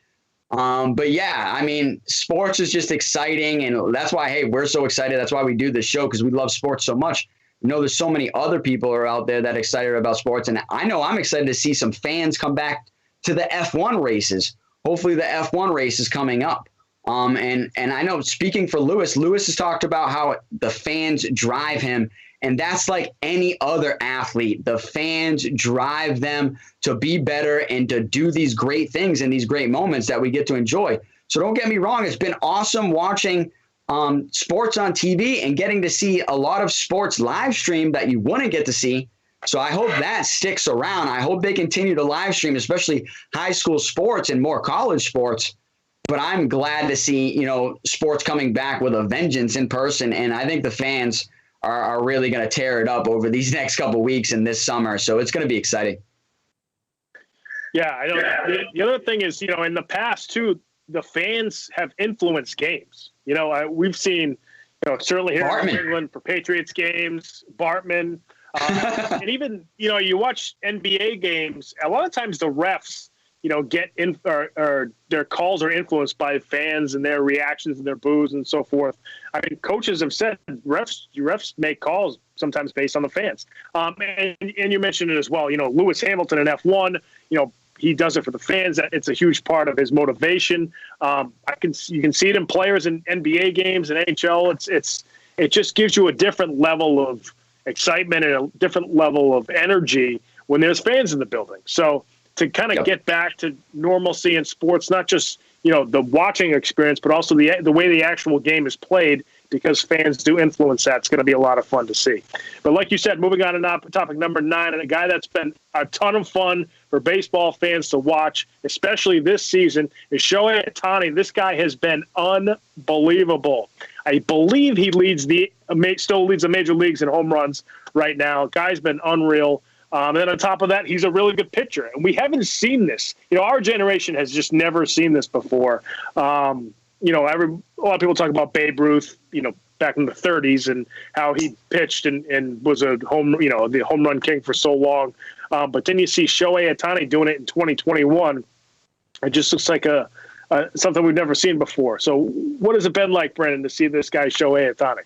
Speaker 3: But yeah, I mean, sports is just exciting, and that's why, hey, we're so excited. That's why we do this show, because we love sports so much. There's so many other people are out there that are excited about sports. And I know I'm excited to see some fans come back to the F1 races. Hopefully the F1 race is coming up. And I know, speaking for Lewis has talked about how the fans drive him. And that's like any other athlete. The fans drive them to be better and to do these great things and these great moments that we get to enjoy. So don't get me wrong. It's been awesome watching sports on TV and getting to see a lot of sports live stream that you wouldn't get to see. So I hope that sticks around. I hope they continue to live stream, especially high school sports and more college sports. But I'm glad to see, sports coming back with a vengeance in person. And I think the fans are really going to tear it up over these next couple of weeks and this summer. So it's going to be exciting.
Speaker 2: Yeah, I know. The other thing is, in the past too, the fans have influenced games. We've seen, certainly here in England for Patriots games, Bartman, and even, you watch NBA games, a lot of times the refs, get in or their calls are influenced by fans and their reactions and their boos and so forth. I mean, coaches have said refs make calls sometimes based on the fans. And you mentioned it as well, Lewis Hamilton in F1, he does it for the fans. It's a huge part of his motivation. You can see it in players in NBA games and NHL. It just gives you a different level of excitement and a different level of energy when there's fans in the building. So to kind of get back to normalcy in sports, not just the watching experience, but also the way the actual game is played, because fans do influence that. It's going to be a lot of fun to see. But like you said, moving on to topic number 9, and a guy that's been a ton of fun for baseball fans to watch, especially this season, is Shohei Ohtani. This guy has been unbelievable. I believe he still leads the major leagues in home runs right now. Guy's been unreal. And then on top of that, he's a really good pitcher. And we haven't seen this. Our generation has just never seen this before. A lot of people talk about Babe Ruth, back in the 30s and how he pitched and was the home run king for so long. But then you see Shohei Ohtani doing it in 2021. It just looks like something we've never seen before. So what has it been like, Brendan, to see this guy Shohei Ohtani?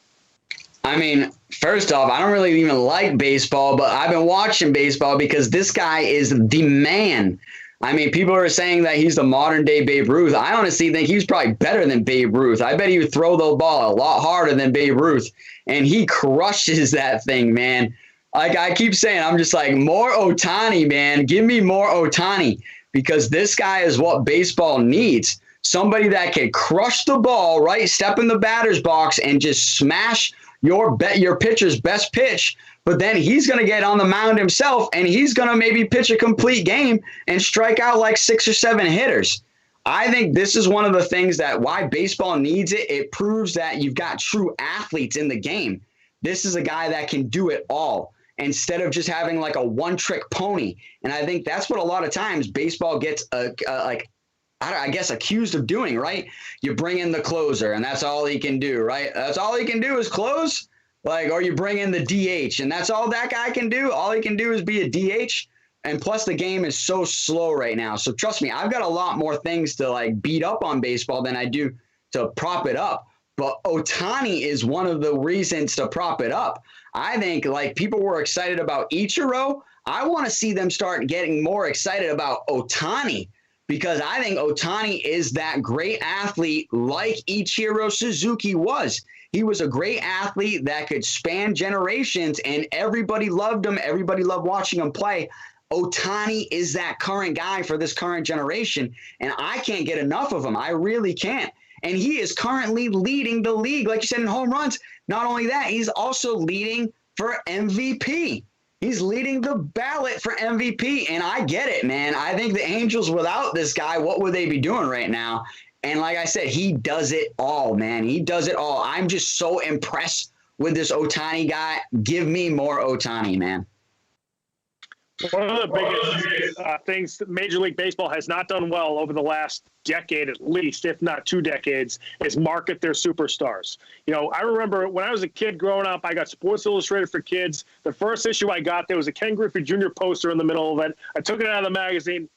Speaker 3: I mean, first off, I don't really even like baseball, but I've been watching baseball because this guy is the man. I mean, people are saying that he's the modern-day Babe Ruth. I honestly think he's probably better than Babe Ruth. I bet he would throw the ball a lot harder than Babe Ruth, and he crushes that thing, man. Like I keep saying, I'm just like, more Ohtani, man. Give me more Ohtani, because this guy is what baseball needs. Somebody that can crush the ball, right, step in the batter's box and just smash your pitcher's best pitch, but then he's going to get on the mound himself and he's going to maybe pitch a complete game and strike out like 6 or 7 hitters. I think this is one of the things that why baseball needs it. It proves that you've got true athletes in the game. This is a guy that can do it all instead of just having like a one-trick pony. And I think that's what a lot of times baseball gets I guess accused of doing, right? You bring in the closer and that's all he can do, right? That's all he can do is close, or you bring in the DH and that's all that guy can do. All he can do is be a DH. And plus the game is so slow right now. So trust me, I've got a lot more things to beat up on baseball than I do to prop it up. But Ohtani is one of the reasons to prop it up. I think people were excited about Ichiro. I want to see them start getting more excited about Ohtani, because I think Ohtani is that great athlete like Ichiro Suzuki was. He was a great athlete that could span generations, and everybody loved him. Everybody loved watching him play. Ohtani is that current guy for this current generation, and I can't get enough of him. I really can't. And he is currently leading the league, like you said, in home runs. Not only that, he's also leading for MVP. He's leading the ballot for MVP, and I get it, man. I think the Angels, without this guy, what would they be doing right now? And like I said, he does it all, man. He does it all. I'm just so impressed with this Ohtani guy. Give me more Ohtani, man.
Speaker 2: One of the biggest things that Major League Baseball has not done well over the last decade, at least, if not 2 decades, is market their superstars. I remember when I was a kid growing up, I got Sports Illustrated for Kids. The first issue I got, there was a Ken Griffey Jr. poster in the middle of it. I took it out of the magazine,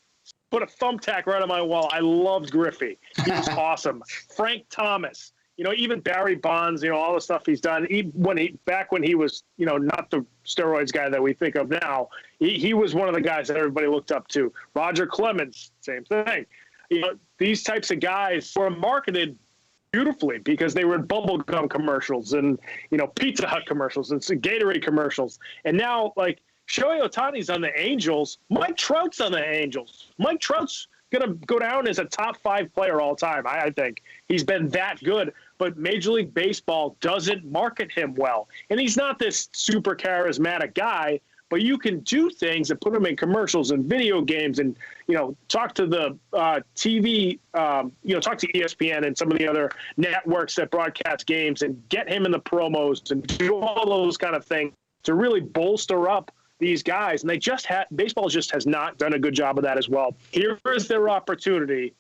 Speaker 2: put a thumbtack right on my wall. I loved Griffey. He was awesome. Frank Thomas. Even Barry Bonds, all the stuff he's done. Back when he was, not the steroids guy that we think of now, he was one of the guys that everybody looked up to. Roger Clemens, same thing. These types of guys were marketed beautifully because they were in bubblegum commercials and, Pizza Hut commercials and Gatorade commercials. And now, Shohei Ohtani's on the Angels. Mike Trout's on the Angels. Mike Trout's going to go down as a top 5 player all time, I think. He's been that good. But Major League Baseball doesn't market him well. And he's not this super charismatic guy, but you can do things and put him in commercials and video games and, talk to the TV, talk to ESPN and some of the other networks that broadcast games and get him in the promos and do all those kind of things to really bolster up these guys. And baseball just has not done a good job of that as well. Here is their opportunity.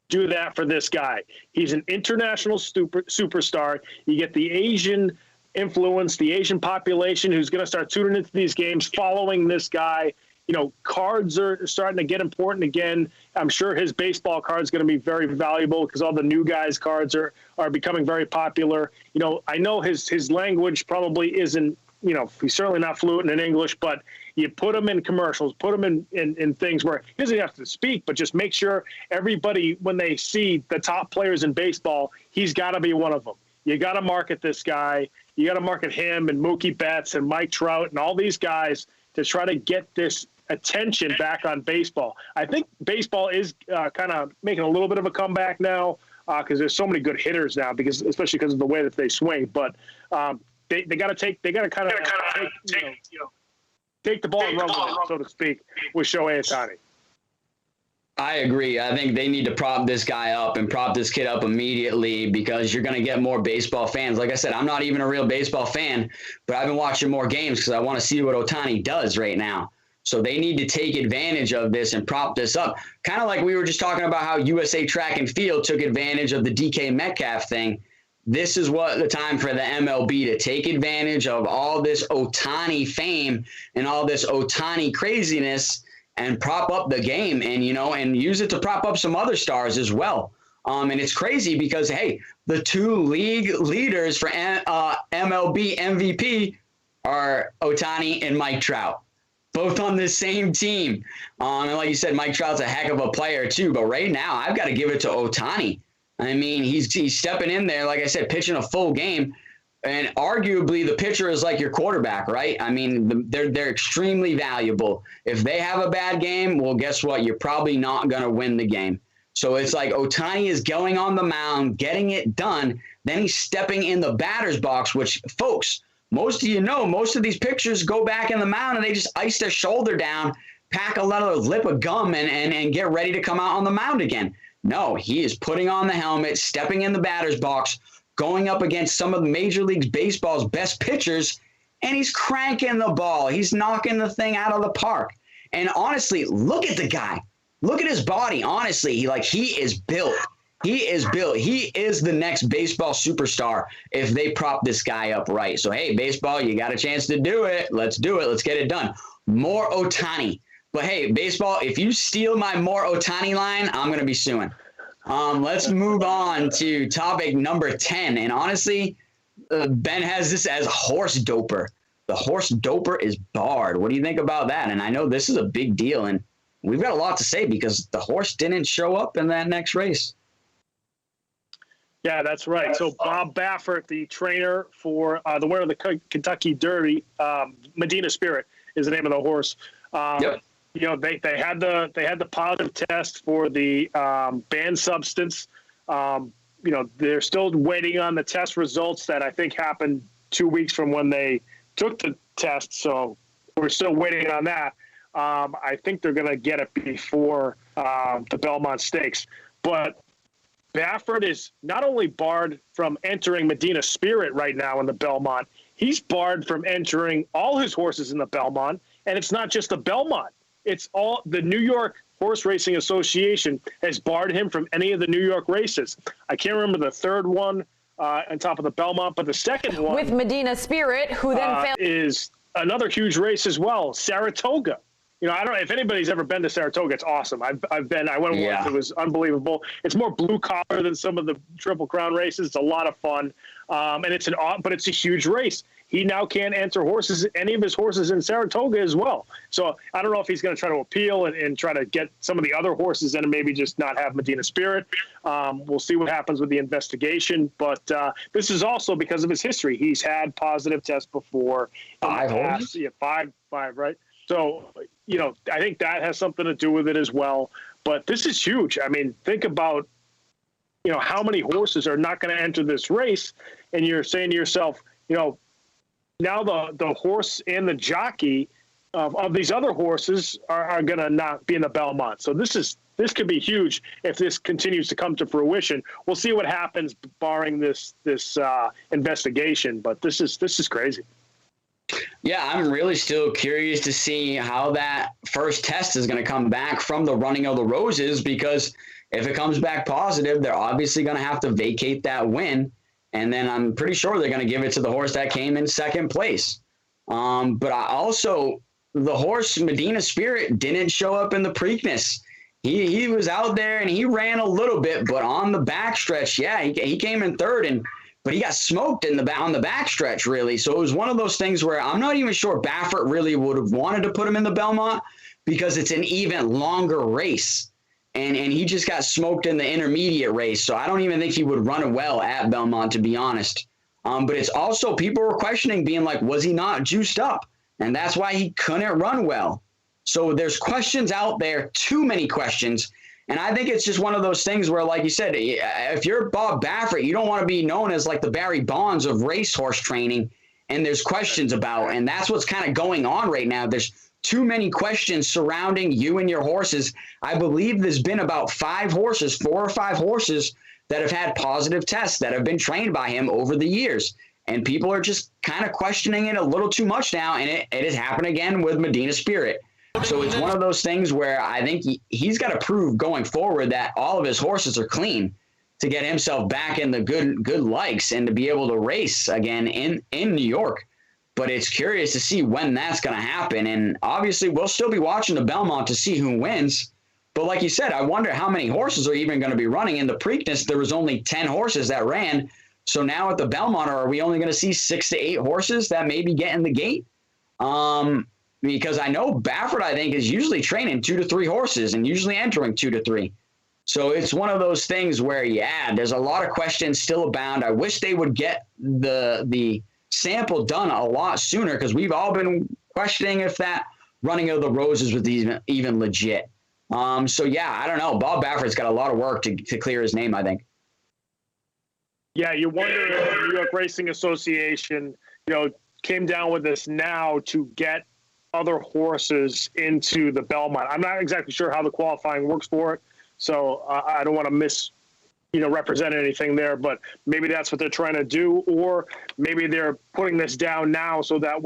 Speaker 2: Do that for this guy. He's an international superstar. You get the Asian influence, the Asian population who's going to start tuning into these games, following this guy. Cards are starting to get important again. I'm sure his baseball card is going to be very valuable because all the new guys' cards are becoming very popular. I know his language probably isn't, he's certainly not fluent in English, but you put him in commercials, put him in things where he doesn't have to speak, but just make sure everybody, when they see the top players in baseball, he's got to be one of them. You got to market this guy. You got to market him and Mookie Betts and Mike Trout and all these guys to try to get this attention back on baseball. I think baseball is kind of making a little bit of a comeback now because there's so many good hitters now, especially because of the way that they swing. But they got to take take the ball and run with it, so to speak, with Shohei Ohtani.
Speaker 3: I agree. I think they need to prop this guy up and prop this kid up immediately because you're going to get more baseball fans. Like I said, I'm not even a real baseball fan, but I've been watching more games because I want to see what Ohtani does right now. So they need to take advantage of this and prop this up. Kind of like we were just talking about how USA Track and Field took advantage of the DK Metcalf thing. This is what the time for the MLB to take advantage of all this Ohtani fame and all this Ohtani craziness and prop up the game and, and use it to prop up some other stars as well. And it's crazy because, hey, the two league leaders for MLB MVP are Ohtani and Mike Trout, both on the same team. And like you said, Mike Trout's a heck of a player too. But right now, I've got to give it to Ohtani. I mean, he's stepping in there, like I said, pitching a full game. And arguably, the pitcher is like your quarterback, right? I mean, they're extremely valuable. If they have a bad game, well, guess what? You're probably not going to win the game. So it's like Ohtani is going on the mound, getting it done. Then he's stepping in the batter's box, which, folks, most of most of these pitchers go back in the mound and they just ice their shoulder down, pack another lip of gum, and get ready to come out on the mound again. No, he is putting on the helmet, stepping in the batter's box, going up against some of the Major League Baseball's best pitchers, and he's cranking the ball. He's knocking the thing out of the park. And honestly, look at the guy. Look at his body. Honestly, he is built. He is built. He is the next baseball superstar if they prop this guy up right. So, hey, baseball, you got a chance to do it. Let's do it. Let's get it done. More Ohtani. But, hey, baseball, if you steal my more Ohtani line, I'm going to be suing. Let's move on to topic number 10. And honestly, Ben has this as horse doper. The horse doper is Barred. What do you think about that? And I know this is a big deal, and we've got a lot to say because the horse didn't show up in that next race.
Speaker 2: Yeah, that's right. So Bob Baffert, the trainer for the winner of the Kentucky Derby, Medina Spirit is the name of the horse. Yep. They had the positive test for the banned substance. They're still waiting on the test results that I think happened 2 weeks from when they took the test. So we're still waiting on that. I think they're going to get it before the Belmont Stakes. But Baffert is not only barred from entering Medina Spirit right now in the Belmont, he's barred from entering all his horses in the Belmont. And it's not just the Belmont. It's all the New York Horse Racing Association has barred him from any of the New York races. I can't remember the third one on top of the Belmont, but the second one
Speaker 4: with Medina Spirit, who then failed,
Speaker 2: is another huge race as well. Saratoga. I don't know if anybody's ever been to Saratoga. It's awesome. I've been. I went once. It was unbelievable. It's more blue collar than some of the Triple Crown races. It's a lot of fun, and it's a huge race. He now can't enter any of his horses in Saratoga as well. So I don't know if he's going to try to appeal and try to get some of the other horses in and maybe just not have Medina Spirit. We'll see what happens with the investigation. But this is also because of his history. He's had positive tests before.
Speaker 3: 5 horses?
Speaker 2: Yeah, five, right? So, I think that has something to do with it as well. But this is huge. I mean, think about, how many horses are not going to enter this race. And you're saying to yourself, now the horse and the jockey of these other horses are going to not be in the Belmont. So this could be huge if this continues to come to fruition. We'll see what happens barring this investigation. But this is crazy.
Speaker 3: Yeah, I'm really still curious to see how that first test is going to come back from the Running of the Roses, because if it comes back positive, they're obviously going to have to vacate that win. And then I'm pretty sure they're going to give it to the horse that came in second place. But the horse Medina Spirit didn't show up in the Preakness. He was out there and he ran a little bit, but on the backstretch, yeah, he came in third, but he got smoked on the backstretch, really. So it was one of those things where I'm not even sure Baffert really would have wanted to put him in the Belmont because it's an even longer race. And he just got smoked in the intermediate race. So I don't even think he would run well at Belmont, to be honest. But it's also people were questioning, being like, was he not juiced up? And that's why he couldn't run well. So there's questions out there, too many questions. And I think it's just one of those things where, like you said, if you're Bob Baffert, you don't want to be known as like the Barry Bonds of racehorse training and there's questions about, and that's what's kind of going on right now. There's too many questions surrounding you and your horses. I believe there's been about 4 or 5 horses that have had positive tests that have been trained by him over the years. And people are just kind of questioning it a little too much now. And it has happened again with Medina Spirit. So it's one of those things where I think he's got to prove going forward that all of his horses are clean to get himself back in the good likes and to be able to race again in New York. But it's curious to see when that's going to happen. And obviously we'll still be watching the Belmont to see who wins. But like you said, I wonder how many horses are even going to be running. In the Preakness, there was only 10 horses that ran. So now at the Belmont, are we only going to see 6 to 8 horses that maybe get in the gate? Because I know Baffert, I think, is usually training 2 to 3 horses and usually entering 2 to 3. So it's one of those things where, yeah, there's a lot of questions still abound. I wish they would get the sample done a lot sooner, because we've all been questioning if that running of the roses was even legit. So, yeah, I don't know. Bob Baffert's got a lot of work to clear his name, I think.
Speaker 2: Yeah, you wonder if the New York Racing Association, came down with this now to get other horses into the Belmont. I'm not exactly sure how the qualifying works for it, so I don't want to represent anything there, but maybe that's what they're trying to do, or maybe they're putting this down now so that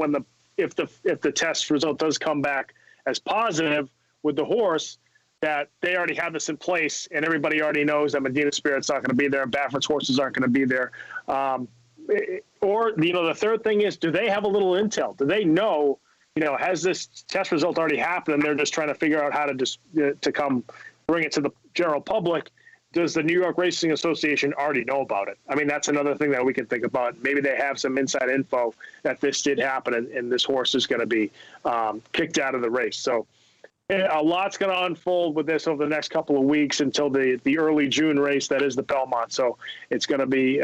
Speaker 2: if the test result does come back as positive with the horse, that they already have this in place and everybody already knows that Medina Spirit's not going to be there and Baffert's horses aren't going to be there. Or the third thing is, do they have a little intel? Do they know, has this test result already happened and they're just trying to figure out how to come bring it to the general public? Does the New York Racing Association already know about it? I mean, that's another thing that we can think about. Maybe they have some inside info that this did happen and this horse is going to be kicked out of the race. So a lot's going to unfold with this over the next couple of weeks until the early June race that is the Belmont. So it's going to be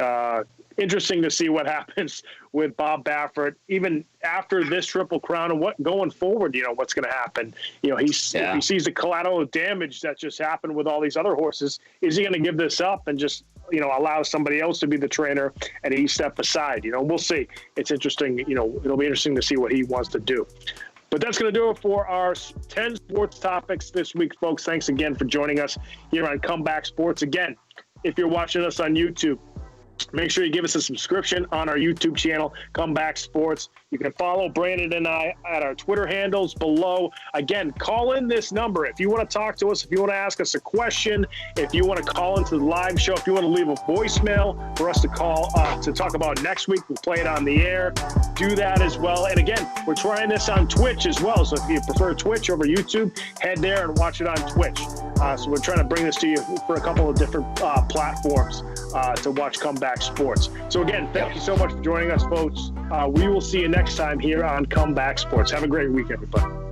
Speaker 2: interesting to see what happens with Bob Baffert, even after this Triple Crown, and what going forward, what's going to happen. If he sees the collateral damage that just happened with all these other horses, is he going to give this up and just, allow somebody else to be the trainer and he step aside? We'll see. It's interesting. It'll be interesting to see what he wants to do. But that's going to do it for our 10 sports topics this week, folks. Thanks again for joining us here on Comeback Sports. Again, if you're watching us on YouTube, make sure you give us a subscription on our YouTube channel, Comeback Sports. You can follow Brandon and I at our Twitter handles below. Again, call in this number if you want to talk to us, if you want to ask us a question, if you want to call into the live show, if you want to leave a voicemail for us to call to talk about next week. We'll play it on the air. Do that as well. And again, we're trying this on Twitch as well. So if you prefer Twitch over YouTube, head there and watch it on Twitch. So we're trying to bring this to you for a couple of different platforms to watch Comeback Sports. So again, thank you so much for joining us, folks. We will see you next time here on Comeback Sports. Have a great week, everybody.